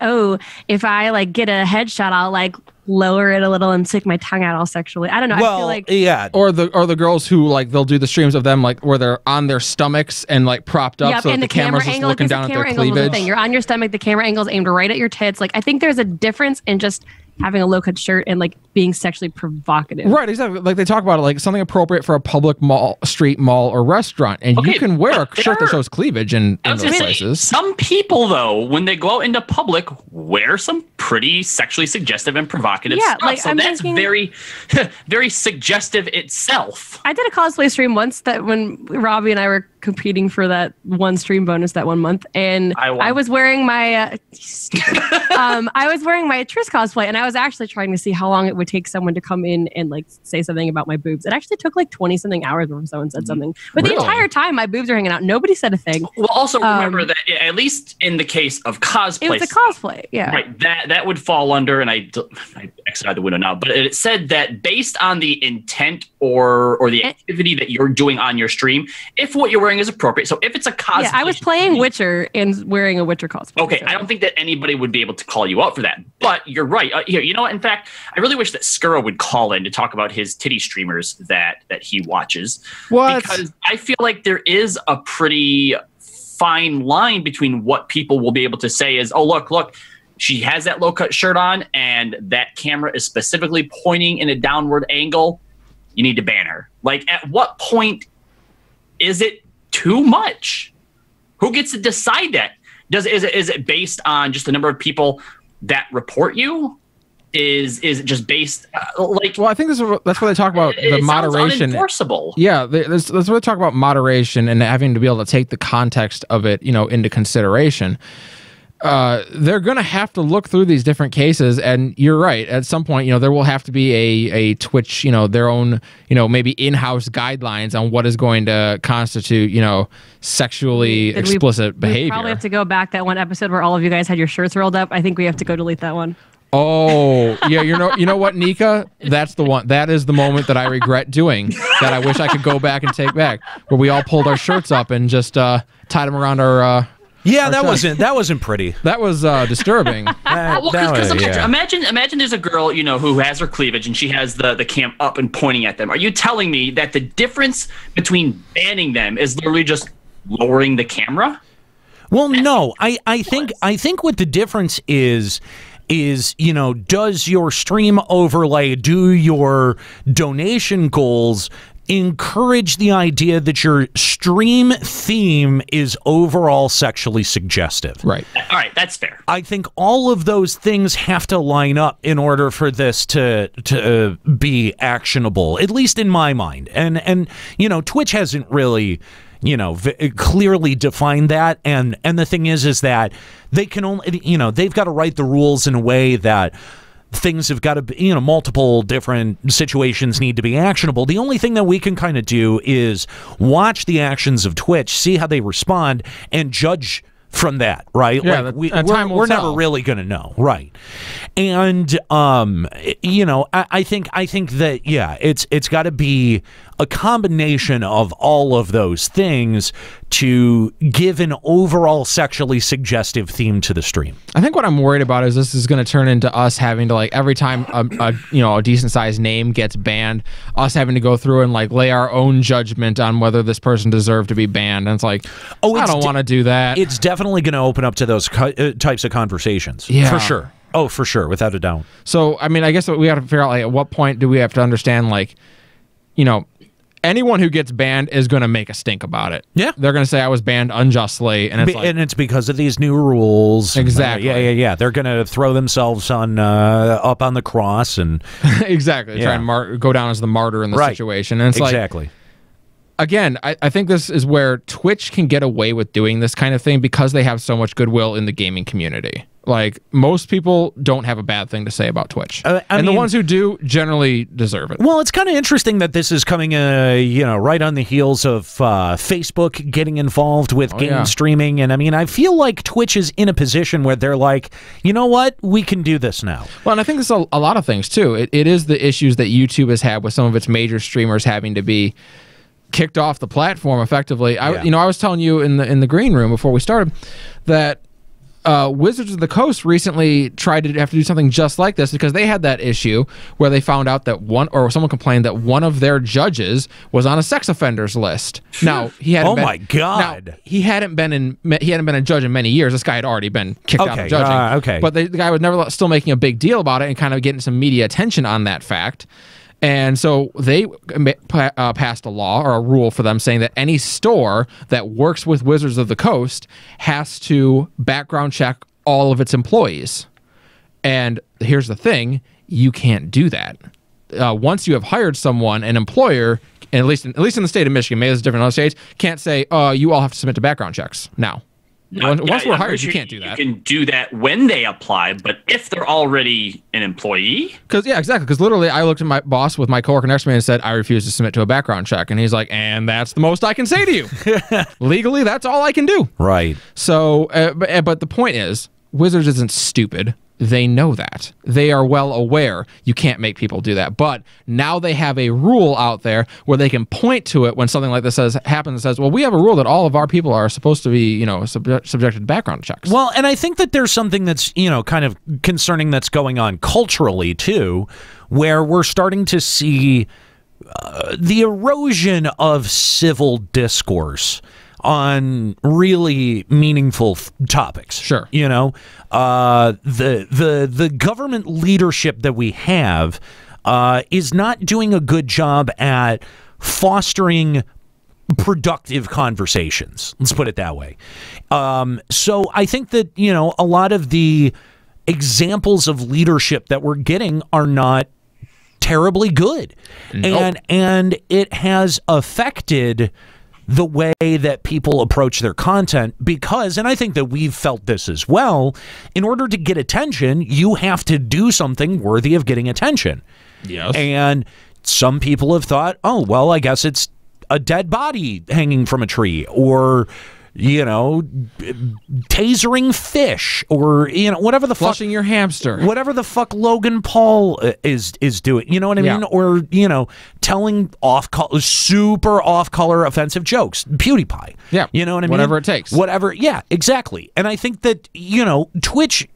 if I like get a headshot, I'll like lower it a little and stick my tongue out all sexually. I don't know. Well, I feel like or the girls who like they'll do the streams of them like where they're on their stomachs and like propped up so that the camera's just looking down at their cleavage. You're on your stomach, the camera angle's aimed right at your tits. Like I think there's a difference in just having a low-cut shirt and like being sexually provocative. Right, exactly. Like they talk about it like something appropriate for a public mall, street mall, or restaurant. And you can wear a shirt that shows cleavage in those places. Some people, though, when they go out into public, wear some pretty sexually suggestive and provocative stuff. Like, so that's very, very suggestive itself. I did a cosplay stream once that when Robbie and I were competing for that one stream bonus that 1 month, and I was wearing my I was wearing my Triss cosplay, and I was actually trying to see how long it would take someone to come in and like say something about my boobs. It actually took like 20 something hours before someone said something, but the entire time my boobs were hanging out, nobody said a thing. Well, also remember that at least in the case of cosplay, it was a cosplay, right, that would fall under, and I exited the window now, but it said that based on the intent or the activity that you're doing on your stream, if what you're wearing is appropriate. So if it's a cosplay, I was playing Witcher and wearing a Witcher cosplay. Okay, I don't think that anybody would be able to call you out for that, but you're right. Here, you know what? In fact, I really wish that Skuro would call in to talk about his titty streamers that he watches. What? Because I feel like there is a pretty fine line between what people will be able to say is, oh, look, she has that low-cut shirt on, and that camera is specifically pointing in a downward angle. You need to ban her. Like, at what point is it too much? Who gets to decide that? Is it based on just the number of people that report you? Is it just based like? Well, I think that's where they talk about the moderation. Unenforceable. Yeah, that's where they talk about moderation and having to be able to take the context of it, into consideration. They're going to have to look through these different cases, and you're right. At some point, there will have to be a Twitch, their own, maybe in-house guidelines on what is going to constitute, sexually explicit behavior. We probably have to go back that one episode where all of you guys had your shirts rolled up. I think we have to go delete that one. Oh, yeah, you know what, Nika? That's the one. That is the moment that I regret doing, that I wish I could go back and take back, where we all pulled our shirts up and just tied them around our Yeah, that wasn't pretty. That was disturbing. Imagine there's a girl, who has her cleavage and she has the cam up and pointing at them. Are you telling me that the difference between banning them is literally just lowering the camera? Well, no. I think what the difference is, does your stream overlay, do your donation goals encourage the idea that your stream theme is overall sexually suggestive? Right. All right, that's fair. I think all of those things have to line up in order for this to be actionable, at least in my mind. And Twitch hasn't really clearly defined that, and the thing is that they can only, they've got to write the rules in a way that things have got to be, multiple different situations need to be actionable. The only thing that we can kind of do is watch the actions of Twitch, see how they respond, and judge from that, right? Yeah, we're never really going to know, right? And I think that it's got to be a combination of all of those things to give an overall sexually suggestive theme to the stream. I think what I'm worried about is this is going to turn into us having to, like, every time a decent sized name gets banned, us having to go through and lay our own judgment on whether this person deserved to be banned. And it's like, I don't want to do that. It's definitely going to open up to those types of conversations. Yeah. For sure. Oh, for sure, without a doubt. So, I mean, I guess we have to figure out, at what point do we have to understand, anyone who gets banned is going to make a stink about it. Yeah. They're going to say I was banned unjustly, and it's because of these new rules. Exactly. Yeah. They're going to throw themselves up on the cross and exactly try and go down as the martyr in the situation. And it's exactly. Again, I think this is where Twitch can get away with doing this kind of thing because they have so much goodwill in the gaming community. Like, most people don't have a bad thing to say about Twitch. And the ones who do generally deserve it. Well, it's kind of interesting that this is coming, right on the heels of Facebook getting involved with game streaming. And, I feel like Twitch is in a position where they're like, you know what? We can do this now. Well, and I think there's a lot of things, too. It is the issues that YouTube has had with some of its major streamers having to be kicked off the platform effectively. I was telling you in the green room before we started that Wizards of the Coast recently tried to have to do something just like this because they had that issue where they found out that someone complained that one of their judges was on a sex offenders list. Now he hadn't. My God! He hadn't been a judge in many years. This guy had already been kicked out of judging. But the guy was never still making a big deal about it and kind of getting some media attention on that fact. And so they passed a law or a rule for them saying that any store that works with Wizards of the Coast has to background check all of its employees. And here's the thing, you can't do that. Once you have hired someone, an employer, and at least in the state of Michigan, maybe it's different in other states, can't say, you all have to submit to background checks now. Once we're hired, you can't do that. You can do that when they apply, but if they're already an employee? Exactly. Because literally, I looked at my boss with my coworker next to me and said, I refuse to submit to a background check. And he's like, and that's the most I can say to you. Legally, that's all I can do. Right. So, but the point is, Wizards isn't stupid. They know that. They are well aware you can't make people do that. But now they have a rule out there where they can point to it when something like this happens and says, well, we have a rule that all of our people are supposed to be, subjected to background checks. Well, and I think that there's something that's, kind of concerning that's going on culturally, too, where we're starting to see the erosion of civil discourse on really meaningful topics. Sure. The government leadership that we have is not doing a good job at fostering productive conversations. Let's put it that way. So I think that, a lot of the examples of leadership that we're getting are not terribly good. Nope. And it has affected the way that people approach their content because, and I think that we've felt this as well, in order to get attention, you have to do something worthy of getting attention. Yes. And some people have thought, oh, well, I guess it's a dead body hanging from a tree, or tasering fish, or whatever the flushing your hamster, whatever the fuck Logan Paul is doing. You know what I mean? Or telling super off color offensive jokes. PewDiePie. Yeah. You know what I mean? Whatever it takes. Whatever. Yeah. Exactly. And I think that Twitch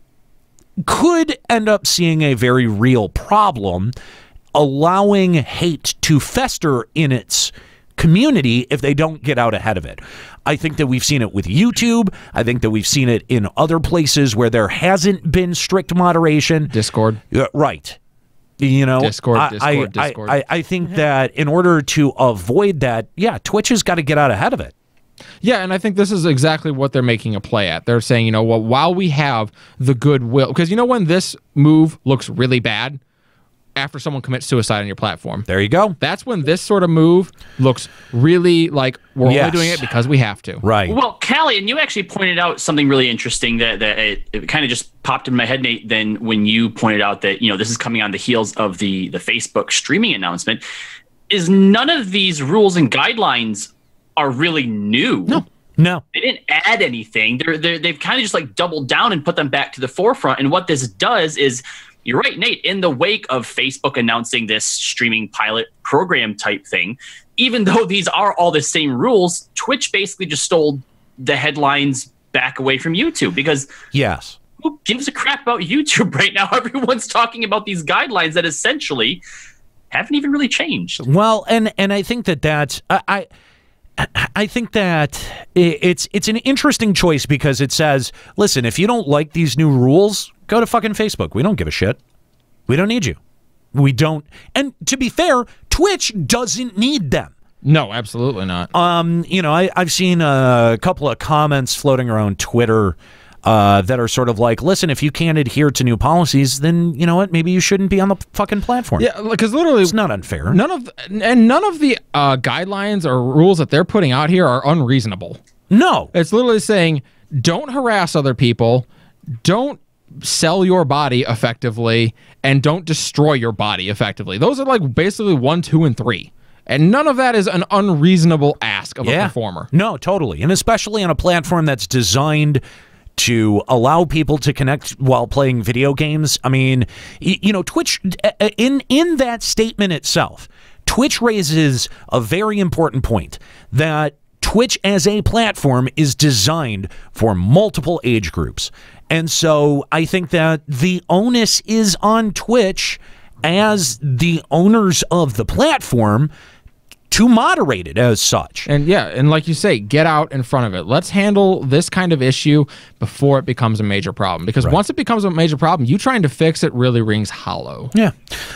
could end up seeing a very real problem, allowing hate to fester in its community if they don't get out ahead of it. I think that we've seen it with YouTube. I think that we've seen it in other places where there hasn't been strict moderation. Discord. Right. Discord. I think that in order to avoid that, Twitch has got to get out ahead of it. Yeah, and I think this is exactly what they're making a play at. They're saying, while we have the goodwill, because when this move looks really bad, after someone commits suicide on your platform. There you go. That's when this sort of move looks really like we're only doing it because we have to. Right. Well, Callie, and you actually pointed out something really interesting that it kind of just popped in my head, Nate, then when you pointed out that, this is coming on the heels of the Facebook streaming announcement, is none of these rules and guidelines are really new. No. They didn't add anything. They've kind of just like doubled down and put them back to the forefront. And what this does is, you're right, Nate, in the wake of Facebook announcing this streaming pilot program type thing, even though these are all the same rules, Twitch basically just stole the headlines back away from YouTube because who gives a crap about YouTube right now? Everyone's talking about these guidelines that essentially haven't even really changed. Well, and I think that's I think that it's an interesting choice because it says, listen, if you don't like these new rules, go to fucking Facebook. We don't give a shit. We don't need you. We don't. And to be fair, Twitch doesn't need them. No, absolutely not. I've seen a couple of comments floating around Twitter that are sort of like, listen, if you can't adhere to new policies, then you know what? Maybe you shouldn't be on the fucking platform. Yeah, because literally, it's not unfair. None of the guidelines or rules that they're putting out here are unreasonable. No, it's literally saying don't harass other people, don't sell your body effectively, and don't destroy your body effectively. Those are like basically 1, 2, and 3. And none of that is an unreasonable ask of a performer. No, totally. And especially on a platform that's designed to allow people to connect while playing video games. I mean, Twitch, in that statement itself, Twitch raises a very important point that Twitch as a platform is designed for multiple age groups. And so I think that the onus is on Twitch as the owners of the platform to moderate it as such. And and like you say, get out in front of it. Let's handle this kind of issue before it becomes a major problem. Because once it becomes a major problem, you trying to fix it really rings hollow. Yeah.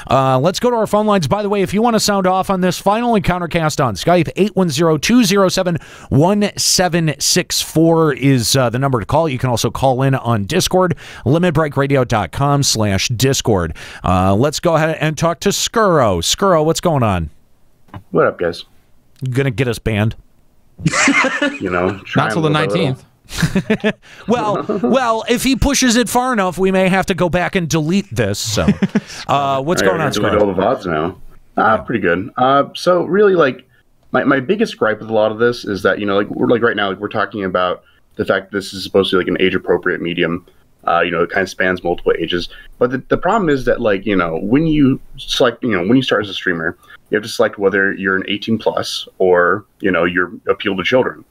Let's go to our phone lines. By the way, if you want to sound off on this, Final Encountercast on Skype, 810-207-1764 is the number to call. You can also call in on Discord, limitbreakradio.com/Discord. Let's go ahead and talk to Skuro. Skuro, what's going on? What up, guys? You gonna get us banned? Not till the 19th. well, if he pushes it far enough, we may have to go back and delete this. So, what's going on, Scott? All the VODs now. Pretty good. So really, like, my biggest gripe with a lot of this is that we're right now, we're talking about the fact that this is supposed to be like an age-appropriate medium. It kind of spans multiple ages. But the problem is that, when you select, when you start as a streamer, you have to select whether you're an 18 plus or, you're appeal to children.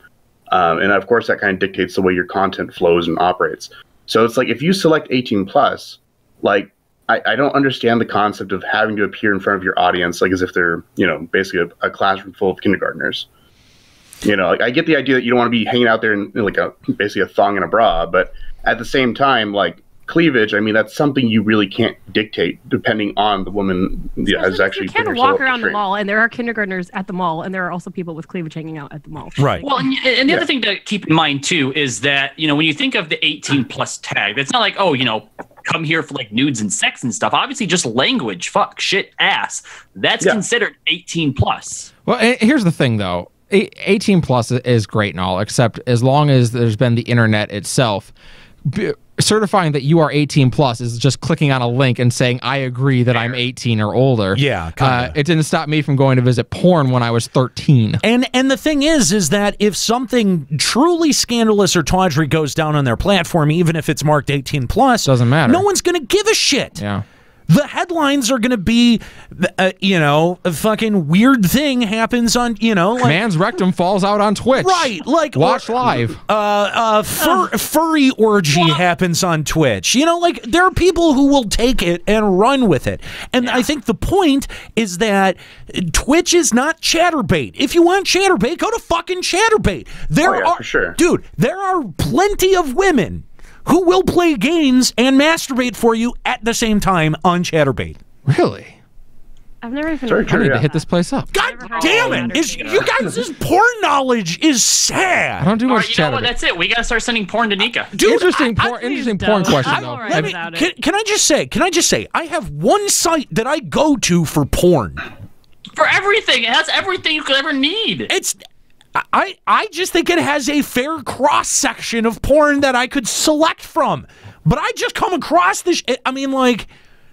And of course, that kind of dictates the way your content flows and operates. So it's like, if you select 18 plus, I don't understand the concept of having to appear in front of your audience, as if they're, basically a classroom full of kindergartners. I get the idea that you don't want to be hanging out there in basically a thong and a bra, but at the same time, cleavage, I mean, that's something you really can't dictate depending on the woman has actually. You can't walk around the mall, and there are kindergartners at the mall, and there are also people with cleavage hanging out at the mall. Right. Well, and the other thing to keep in mind too is that when you think of the 18+ tag, it's not like come here for like nudes and sex and stuff. Obviously, just language, fuck, shit, ass. That's considered 18+. Well, here's the thing though. 18+ is great and all, except as long as there's been the internet itself. Certifying that you are 18+ is just clicking on a link and saying I agree that I'm 18 or older. Yeah, it didn't stop me from going to visit porn when I was 13. And the thing is that if something truly scandalous or tawdry goes down on their platform, even if it's marked 18+, doesn't matter. No one's going to give a shit. Yeah. The headlines are going to be, a fucking weird thing happens on, like... Man's rectum falls out on Twitch. Right, like... Watch live. Furry orgy happens on Twitch. There are people who will take it and run with it. And I think the point is that Twitch is not Chatterbait. If you want Chatterbait, go to fucking Chatterbait. For sure. Dude, there are plenty of women who will play games and masturbate for you at the same time on Chatterbait. Really? I've never even. I need to hit this place up. God damn it! You guys' porn knowledge is sad. I don't do much Chatterbait. You know what? That's it. We gotta start sending porn to Nika. Dude, interesting porn question though. Can I just say? I have one site that I go to for porn. For everything, it has everything you could ever need. I just think it has a fair cross-section of porn that I could select from. But I just come across this... I mean, like...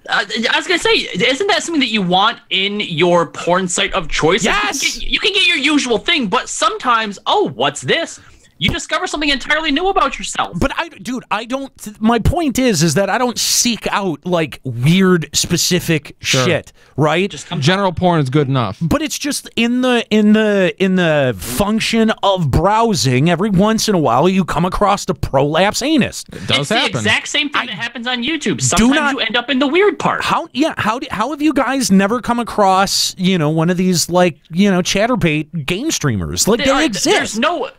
I was going to say, isn't that something that you want in your porn site of choice? Yes! You can get your usual thing, but sometimes, what's this? You discover something entirely new about yourself. But I don't. My point is that I don't seek out like weird specific shit, right? General porn is good enough. But it's just in the function of browsing. Every once in a while, you come across the prolapse anus. It does it's happen. The exact same thing that happens on YouTube. Sometimes you end up in the weird part. How have you guys never come across one of these Chatterbait game streamers? Like they exist. There's no.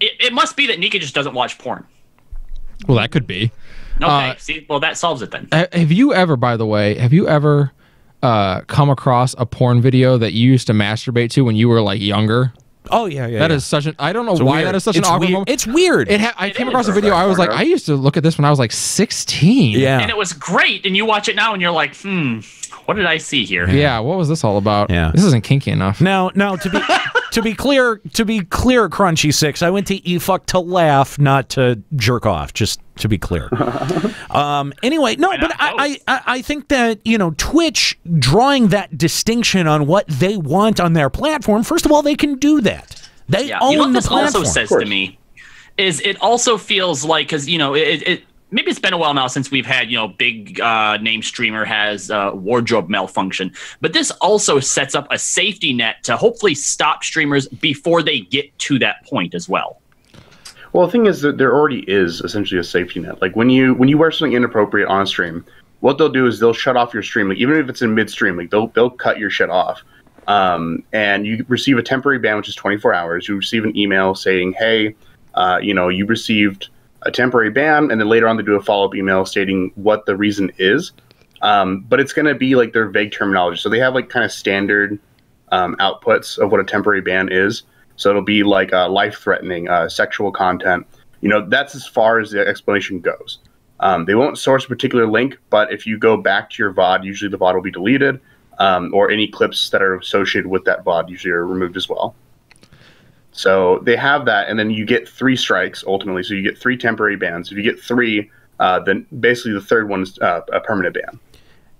It must be that Nika just doesn't watch porn. Well, that could be. Okay, see, well, that solves it then. Have you ever, by the way, come across a porn video that you used to masturbate to when you were like younger? Oh yeah. That is such an. I don't know why that is such an awkward moment. It's weird. I came across a video. I was like, I used to look at this when I was like 16. Yeah, and it was great. And you watch it now, and you're like, what did I see here? Yeah, what was this all about? Yeah, this isn't kinky enough. Now to be clear, Crunchy Six, I went to eFuck to laugh, not to jerk off. Just to be clear. Anyway, no, but I think that Twitch drawing that distinction on what they want on their platform. First of all, they can do that. They own the platform. This also says to me is it also feels like because maybe it's been a while now since we've had, big name streamer has wardrobe malfunction. But this also sets up a safety net to hopefully stop streamers before they get to that point as well. Well, the thing is that there already is essentially a safety net. Like when you wear something inappropriate on stream, what they'll do is they'll shut off your stream. Like even if it's in midstream, like they'll cut your shit off. And you receive a temporary ban, which is 24 hours. You receive an email saying, hey, you received a temporary ban, and then later on they do a follow-up email stating what the reason is. But it's going to be like their vague terminology. So they have like kind of standard outputs of what a temporary ban is. So it'll be like life-threatening, sexual content. That's as far as the explanation goes. They won't source a particular link, but if you go back to your VOD, usually the VOD will be deleted, or any clips that are associated with that VOD usually are removed as well. So they have that, and then you get 3 strikes ultimately. So you get 3 temporary bans. If you get 3, then basically the third one is a permanent ban.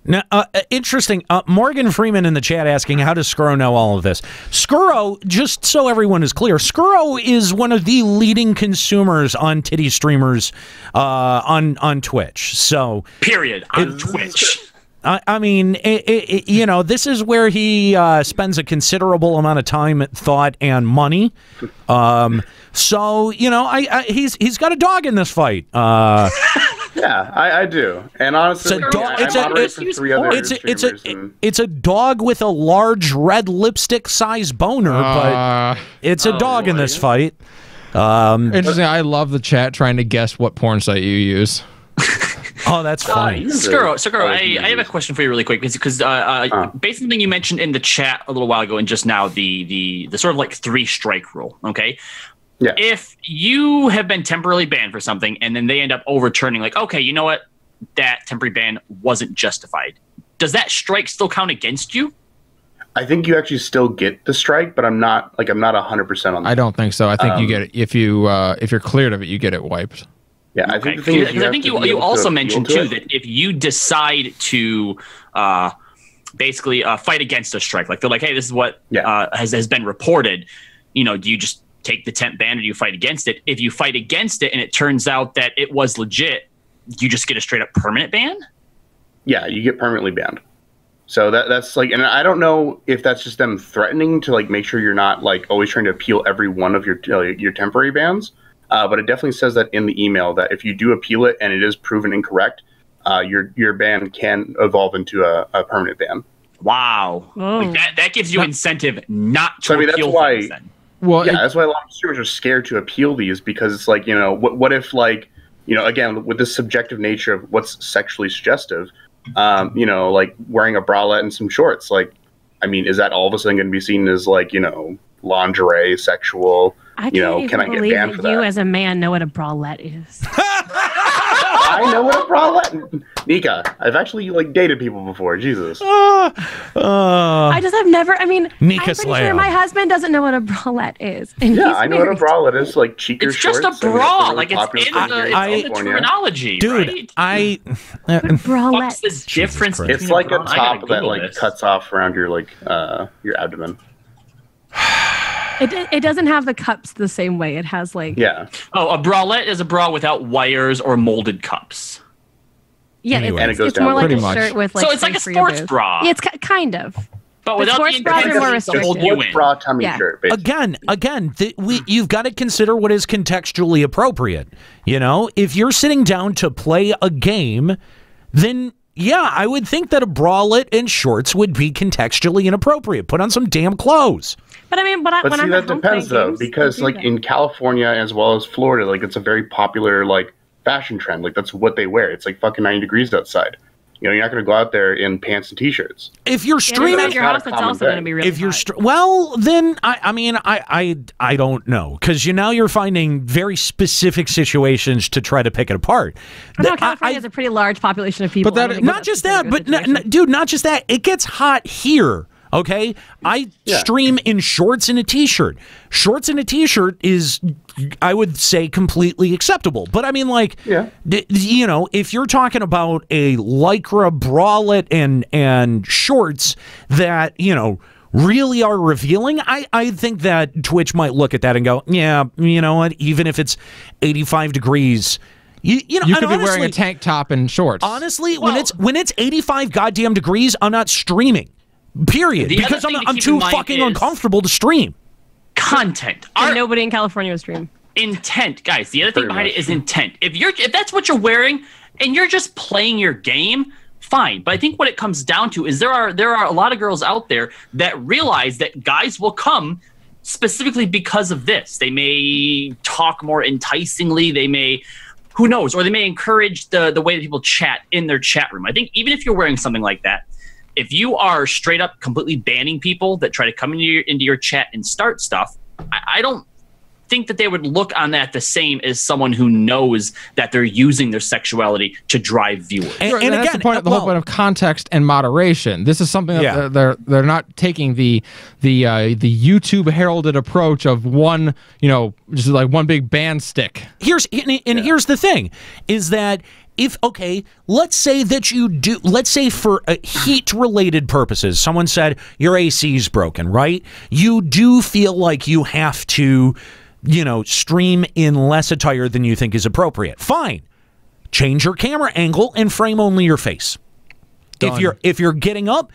Now, interesting. Morgan Freeman in the chat asking, how does Skuro know all of this? Skuro, just so everyone is clear, Skuro is one of the leading consumers on titty streamers on Twitch. So period on Twitch. I mean, this is where he spends a considerable amount of time, thought, and money. So he's got a dog in this fight. Yeah, I do, and honestly, it's a dog with a large red lipstick-sized boner, but it's a dog in this fight. Interesting. I love the chat trying to guess what porn site you use. Oh, that's funny. Skuro, I have a question for you really quick because based on something you mentioned in the chat a little while ago and just now, the sort of like 3-strike rule, okay? Yeah. If you have been temporarily banned for something and then they end up overturning, like, okay, you know what? That temporary ban wasn't justified. Does that strike still count against you? I think you actually still get the strike, but I'm not 100% on that. I don't think so. I think you get it if you're cleared of it, you get it wiped. Yeah, I think the thing is, I think you also mentioned too that if you decide to basically fight against a strike, like they're like, hey, this is what has been reported, you know, do you just take the temp ban or do you fight against it? If you fight against it and it turns out that it was legit, you just get a straight up permanent ban? Yeah, you get permanently banned. So that's like, and I don't know if that's just them threatening to like make sure you're not like always trying to appeal every one of your temporary bans. But it definitely says that in the email that if you do appeal it and it is proven incorrect, your ban can evolve into a permanent ban. Wow, like that gives you incentive not to appeal. That's why. Things then. Well, yeah, that's why a lot of streamers are scared to appeal these because it's like, you know, what if like, you know, again with the subjective nature of what's sexually suggestive. You know, like wearing a bralette and some shorts. Like, I mean, is that all of a sudden going to be seen as like, you know, lingerie, sexual? You know, can I get banned for that? You as a man know what a bralette is. I know what a bralette. Nika, I've actually like dated people before. Jesus. I just have never. I mean, Nika I'm pretty sure my husband doesn't know what a bralette is. And yeah, I know what a bralette is. Like cheeker shorts. It's just a bra. Like it's in the terminology. Dude, right? Bralette. What's the difference? It's like a top that like cuts off around your like your abdomen. It doesn't have the cups the same way. It has like a bralette is a bra without wires or molded cups. Yeah, anyway. it's more like a shirt with like. So it's like a sports bra. Yeah, it's kind of. But without sports the bras are more restricted. Bra tummy shirt. Basically. Again, you've got to consider what is contextually appropriate. You know, if you're sitting down to play a game, then yeah, I would think that a bralette and shorts would be contextually inappropriate. Put on some damn clothes. But I mean, but see, that depends though, because like in California as well as Florida, like it's a very popular like fashion trend. Like that's what they wear. It's like fucking 90 degrees outside. You know, you're not going to go out there in pants and t-shirts. If you're streaming at your house, it's also going to be really if you're hot. Well, then I don't know, because you're finding very specific situations to try to pick it apart. No, California has a pretty large population of people. But not just that, but dude, not just that. It gets hot here. Okay, I stream in shorts and a t-shirt. Shorts and a t-shirt is, I would say, completely acceptable. But I mean, like, you know, if you're talking about a lycra bralette and shorts that, you know, really are revealing, I think that Twitch might look at that and go, yeah, you know what, even if it's 85 degrees, you know, you could be wearing a tank top and shorts. Honestly, when it's 85 goddamn degrees, I'm not streaming. Period. Because I'm too fucking uncomfortable to stream. Content. And nobody in California will stream. Intent, guys. The other thing behind it is intent. If that's what you're wearing and you're just playing your game, fine. But I think what it comes down to is there are a lot of girls out there that realize that guys will come specifically because of this. They may talk more enticingly. They may, who knows, or they may encourage the way that people chat in their chat room. I think even if you're wearing something like that, if you are straight up completely banning people that try to come into your chat and start stuff, I don't think that they would look on that the same as someone who knows that they're using their sexuality to drive viewers. And again, that's the whole point of context and moderation. This is something that they're not taking the YouTube heralded approach of one, you know, just like one big band stick. Here's the thing, is that let's say that you do, let's say for heat-related purposes, someone said your AC's broken, right? You do feel like you have to, you know, stream in less attire than you think is appropriate. Fine. Change your camera angle and frame only your face. Done. If you're getting up,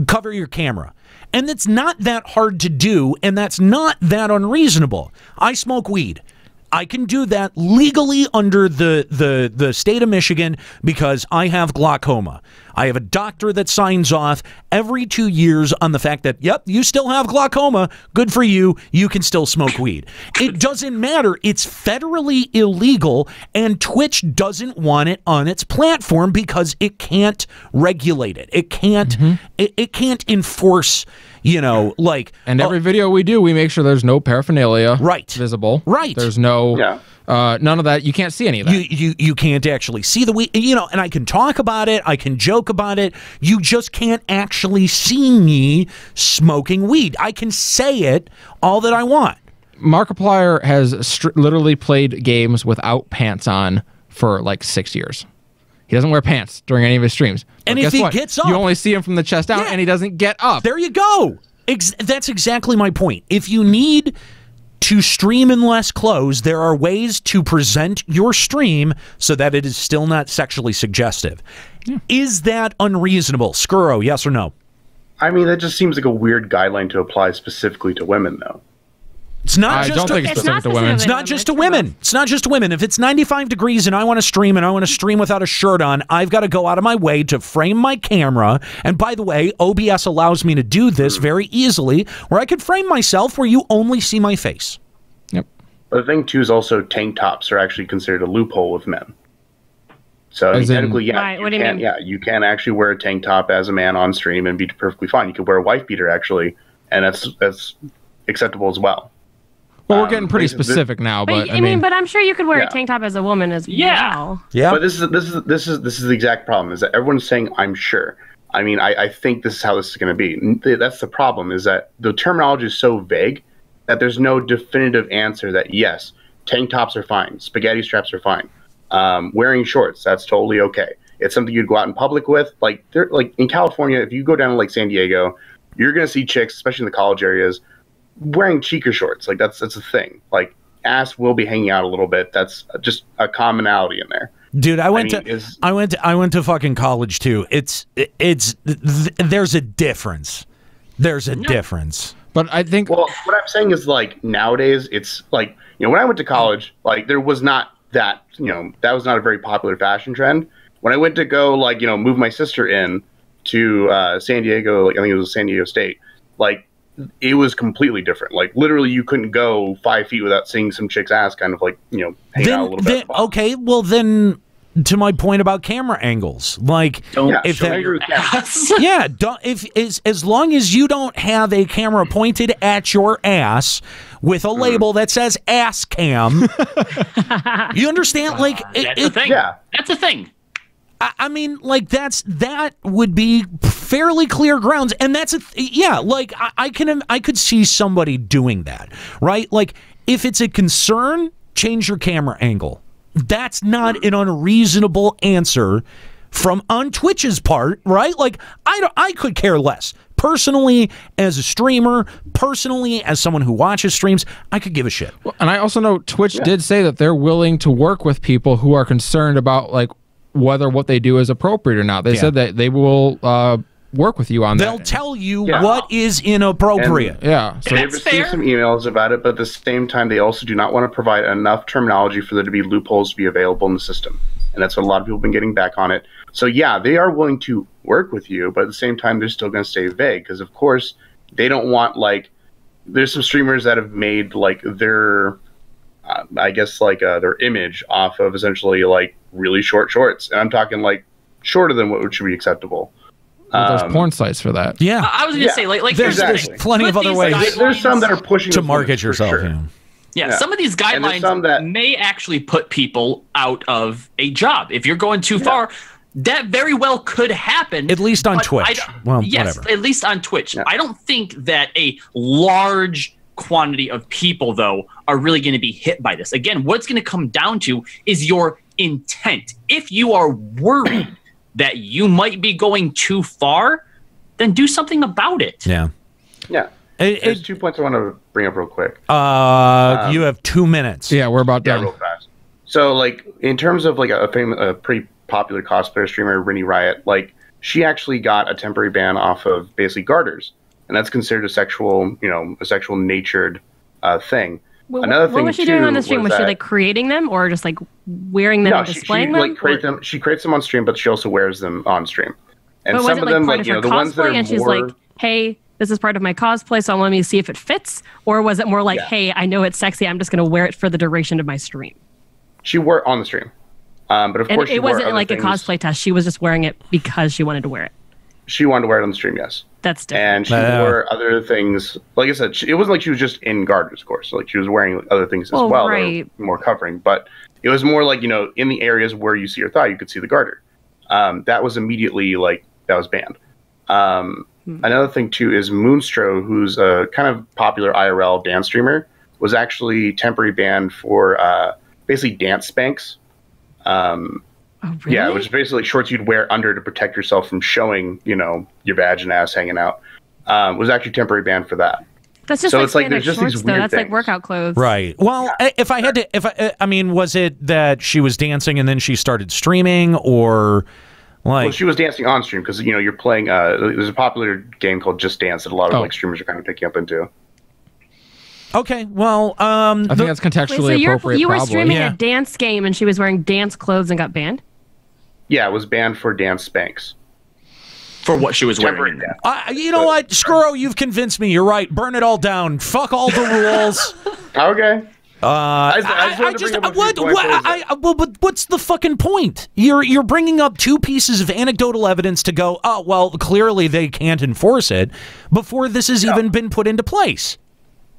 cover your camera. And it's not that hard to do, and that's not that unreasonable. I smoke weed. I can do that legally under the state of Michigan because I have glaucoma. I have a doctor that signs off every 2 years on the fact that, yep, you still have glaucoma. Good for you. You can still smoke weed. It doesn't matter. It's federally illegal, and Twitch doesn't want it on its platform because it can't regulate it. It can't. It can't enforce. And every video we do, we make sure there's no paraphernalia visible. Right. There's no none of that. You can't see any of that. You can't actually see the weed. And I can talk about it. I can joke about it. You just can't actually see me smoking weed. I can say it all that I want. Markiplier has literally played games without pants on for like 6 years. He doesn't wear pants during any of his streams. And but if he what? gets up, you only see him from the chest out, and he doesn't get up. There you go. That's exactly my point. If you need to stream in less clothes, there are ways to present your stream so that it is still not sexually suggestive. Yeah. Is that unreasonable? Skuro, yes or no? I mean, that just seems like a weird guideline to apply specifically to women, though. It's not just don't think it's specific to women. It's not just to women. It's not just to women. If it's 95 degrees and I want to stream without a shirt on, I've got to go out of my way to frame my camera. And by the way, OBS allows me to do this very easily, where I could frame myself where you only see my face. Yep. But the thing too is also tank tops are actually considered a loophole with men. So technically, you can actually wear a tank top as a man on stream and be perfectly fine. You could wear a wife beater actually, and that's acceptable as well. Well, we're getting pretty specific now, but I mean, but I'm sure you could wear a tank top as a woman as well. Yeah. But this is the exact problem, is that everyone's saying I'm sure. I mean, I think this is how this is going to be. That's the problem, is that the terminology is so vague that there's no definitive answer that yes, tank tops are fine, spaghetti straps are fine, wearing shorts, that's totally okay. It's something you'd go out in public with. Like in California, if you go down to like San Diego, you're going to see chicks, especially in the college areas, wearing cheeker shorts. Like that's a thing. Like ass will be hanging out a little bit. That's just a commonality in there. Dude, I went to fucking college too. There's a difference. There's a difference. But I think what I'm saying is, like, nowadays it's like, when I went to college, like there was not that, that was not a very popular fashion trend. When I went to go move my sister in to San Diego, like I think it was San Diego State, like it was completely different. Like literally you couldn't go 5 feet without seeing some chick's ass kind of hang out a little bit. Okay, well then to my point about camera angles, like as long as you don't have a camera pointed at your ass with a label that says ass cam, you understand? Like that's the thing. Yeah. That's the thing. I mean, like that would be fairly clear grounds, and that's I could see somebody doing that, right? Like if it's a concern, change your camera angle. That's not an unreasonable answer on Twitch's part, right? Like I could care less. Personally, as a streamer, personally, as someone who watches streams, I could give a shit. Well, and I also know Twitch did say that they're willing to work with people who are concerned about whether what they do is appropriate or not. They said that they will work with you on that. They'll tell you what is inappropriate. And, so they've received some emails about it, but at the same time, they also do not want to provide enough terminology for there to be loopholes to be available in the system. And that's what a lot of people have been getting back on it. So yeah, they are willing to work with you, but at the same time, they're still going to stay vague because, of course, they don't want there's some streamers that have made their their image off of essentially really short shorts, and I'm talking shorter than what should be acceptable. There's porn sites for that. Yeah, I was gonna say there's plenty of other ways. There's some that are pushing to market yourself. Sure. Yeah, some of these guidelines may actually put people out of a job if you're going too far. That very well could happen. At least on Twitch. Whatever. At least on Twitch. Yeah. I don't think that a large quantity of people, though, are really going to be hit by this. Again, what it's going to come down to is your intent. If you are worried that you might be going too far, then do something about it. Yeah. Yeah. There's 2 points I want to bring up real quick. You have 2 minutes. Yeah, we're about done. Real fast. So, in terms of a pretty popular cosplayer streamer, Rinny Riot, she actually got a temporary ban off of basically garters, and that's considered a sexual natured thing. What was she doing on the stream? Was she creating them, or just wearing them and displaying them? She creates them on stream, but she also wears them on stream. And but some was it of like them, part like, of you her know, the ones that cosplay, are and she's more... like, "Hey, this is part of my cosplay, so let me see if it fits," or was it more like, "Hey, I know it's sexy, I'm just going to wear it for the duration of my stream"? She wore it on the stream, but of course, it wasn't like a cosplay test. She was just wearing it because she wanted to wear it. She wanted to wear it on the stream, yes. That's different. And she wore other things. Like I said, it wasn't like she was just in garters, of course. Like she was wearing other things as well, right. that were more covering. But it was more like, you know, in the areas where you see her thigh, you could see the garter. That was immediately like that was banned. Another thing too is Moonstro, who's a kind of popular IRL dance streamer, was actually temporarily banned for basically dance spanks. Oh, really? Yeah, which is basically shorts you'd wear under to protect yourself from showing, you know, your badge and ass hanging out. Was actually temporary banned for that. That's just so like it's like there's just shorts, these though. weird That's things. like workout clothes. Right. Well, if I had to, I mean, was it that she was dancing and then she started streaming, or like? Well, she was dancing on stream because, you know, you're playing. There's a popular game called Just Dance that a lot of like streamers are kind of picking up into. Okay, well, I think that's contextually appropriate. You were probably. streaming a dance game and she was wearing dance clothes and got banned? Yeah, it was banned for dance spanks. For what she was wearing. You know what, Scuro, you've convinced me. You're right. Burn it all down. Fuck all the rules. Okay. But what's the fucking point? You're bringing up two pieces of anecdotal evidence to go, oh, well, clearly they can't enforce it before this has even been put into place.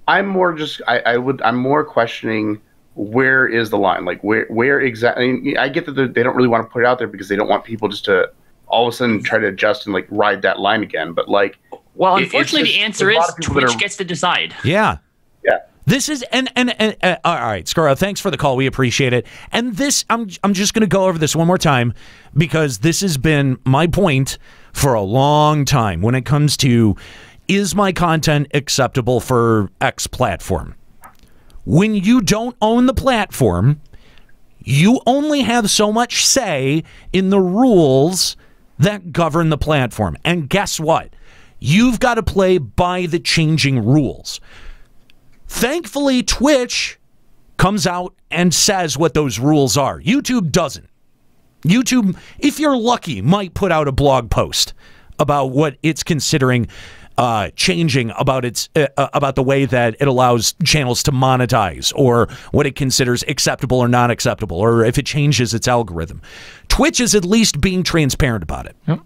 I'm more just I'm more questioning where is the line, like where exactly. I mean, I get that they don't really want to put it out there because they don't want people just to all of a sudden try to adjust and like ride that line again. But like, well, unfortunately, the answer is Twitch gets to decide. Yeah. Yeah. This is and all right, Scuro, thanks for the call. We appreciate it. And this, I'm just going to go over this one more time because this has been my point for a long time when it comes to, is my content acceptable for X platform? When you don't own the platform, you only have so much say in the rules that govern the platform. And guess what? You've got to play by the changing rules. Thankfully, Twitch comes out and says what those rules are. YouTube doesn't. YouTube, if you're lucky, might put out a blog post about what it's considering changing about about the way that it allows channels to monetize, or what it considers acceptable or not acceptable, or if it changes its algorithm. Twitch is at least being transparent about it. Yep.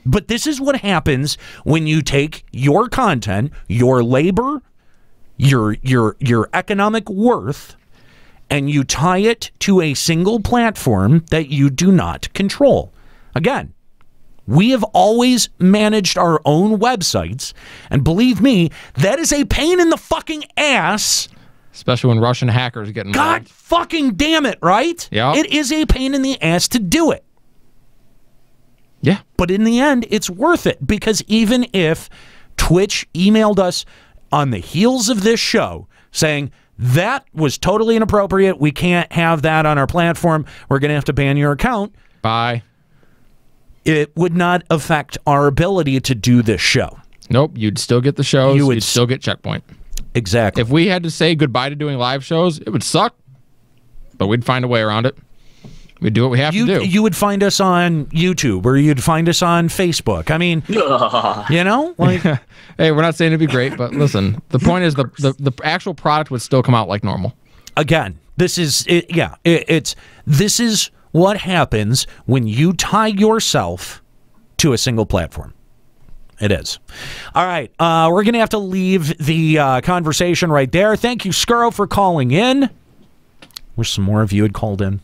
But this is what happens when you take your content, your labor, your economic worth, and you tie it to a single platform that you do not control. Again, we have always managed our own websites, and believe me, that is a pain in the fucking ass. Especially when Russian hackers get involved. God fucking damn it, right? Yeah. It is a pain in the ass to do it. Yeah. But in the end, it's worth it, because even if Twitch emailed us on the heels of this show saying, that was totally inappropriate, we can't have that on our platform, we're going to have to ban your account. Bye. It would not affect our ability to do this show. Nope, you'd still get the shows, you'd still get Checkpoint. Exactly. If we had to say goodbye to doing live shows, it would suck, but we'd find a way around it. We'd do what we have to do. You would find us on YouTube, or you'd find us on Facebook. I mean, you know? Like, hey, we're not saying it'd be great, but listen, the point is the actual product would still come out like normal. Again, this is this is what happens when you tie yourself to a single platform. It is. All right, we're going to have to leave the conversation right there. Thank you, Scuro, for calling in. Wish some more of you had called in.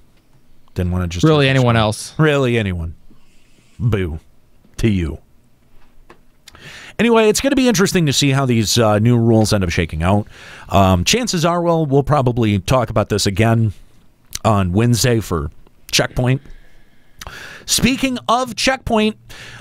Didn't want to just... Really anyone else. Really anyone. Boo. To you. Anyway, it's going to be interesting to see how these new rules end up shaking out. Chances are, we'll probably talk about this again on Wednesday for Checkpoint. Speaking of Checkpoint,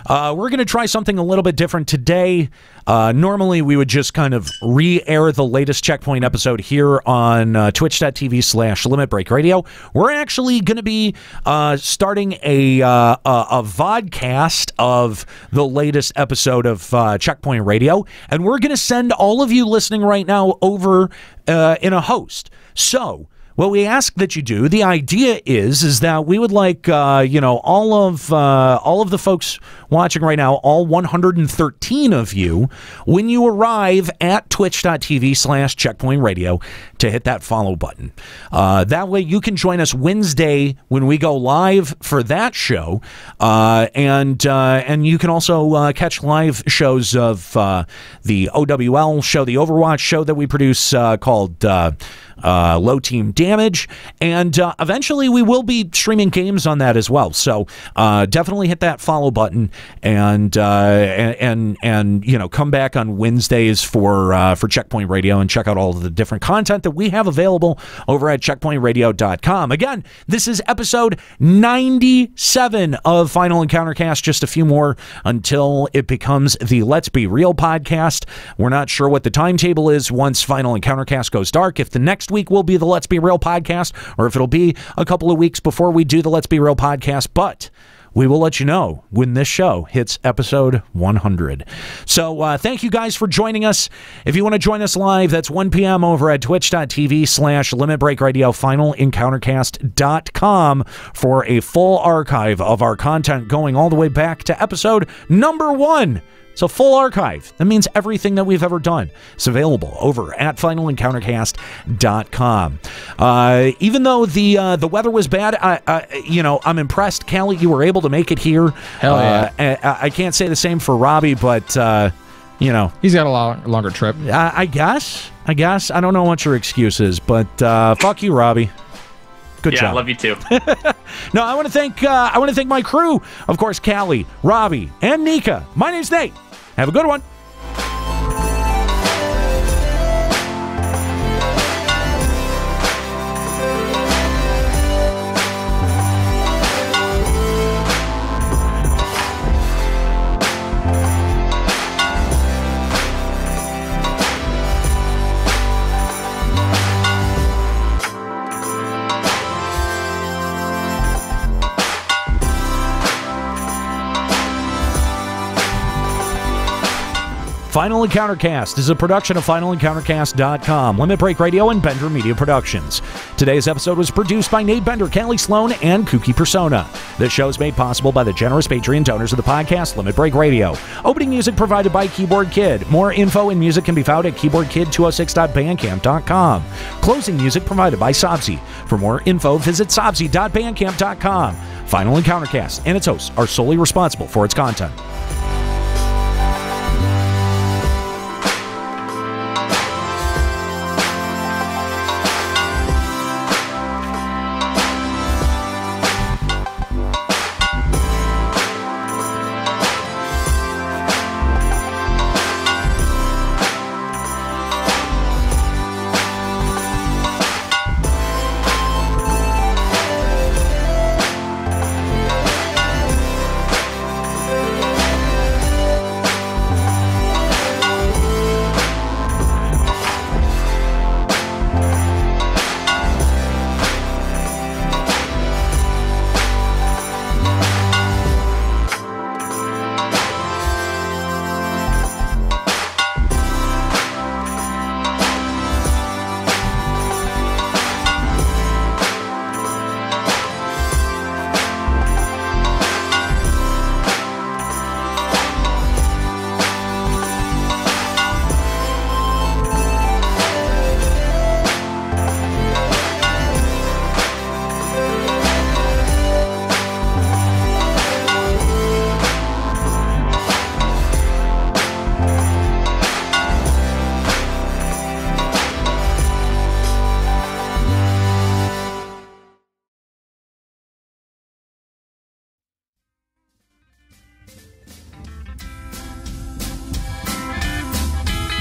we're going to try something a little bit different today. Normally, we would just kind of re-air the latest Checkpoint episode here on twitch.tv/Limit Break Radio. We're actually going to be starting a vodcast of the latest episode of Checkpoint Radio, and we're going to send all of you listening right now over in a host. So what we ask that you do, the idea is that we would like, all of the folks watching right now, all 113 of you, when you arrive at twitch.tv/checkpointradio, to hit that follow button. That way you can join us Wednesday when we go live for that show. And you can also catch live shows of the OWL show, the Overwatch show that we produce called Low Team Damage, and eventually we will be streaming games on that as well. So definitely hit that follow button and come back on Wednesdays for Checkpoint Radio and check out all of the different content that we have available over at checkpointradio.com. Again, this is episode 97 of Final Encountercast. Just a few more until it becomes the Let's Be Real podcast. We're not sure what the timetable is once Final Encountercast goes dark. If the next week will be the Let's Be Real podcast, or if it'll be a couple of weeks before we do the Let's Be Real podcast, but we will let you know when this show hits episode 100. So thank you guys for joining us. If you want to join us live, that's 1 p.m. over at twitch.tv/Limit Break Radio, finalencountercast.com for a full archive of our content going all the way back to episode number 1. It's a full archive. That means everything that we've ever done is available over at finalencountercast.com. Even though the weather was bad, I'm impressed, Callie, you were able to make it here. Hell yeah. I can't say the same for Robbie, but he's got a longer trip. I guess. I don't know what your excuse is, but fuck you, Robbie. Good job. I love you too. No, I want to thank my crew, of course, Callie, Robbie, and Nika. My name's Nate. Have a good one. Final Encountercast is a production of finalencountercast.com, Limit Break Radio, and Bender Media Productions. Today's episode was produced by Nate Bender, Callie Sloan, and Kooky Persona. This show is made possible by the generous Patreon donors of the podcast Limit Break Radio. Opening music provided by Keyboard Kid. More info and music can be found at keyboardkid206.bandcamp.com. Closing music provided by Sobsy. For more info, visit sobsy.bandcamp.com. Final Encountercast and its hosts are solely responsible for its content.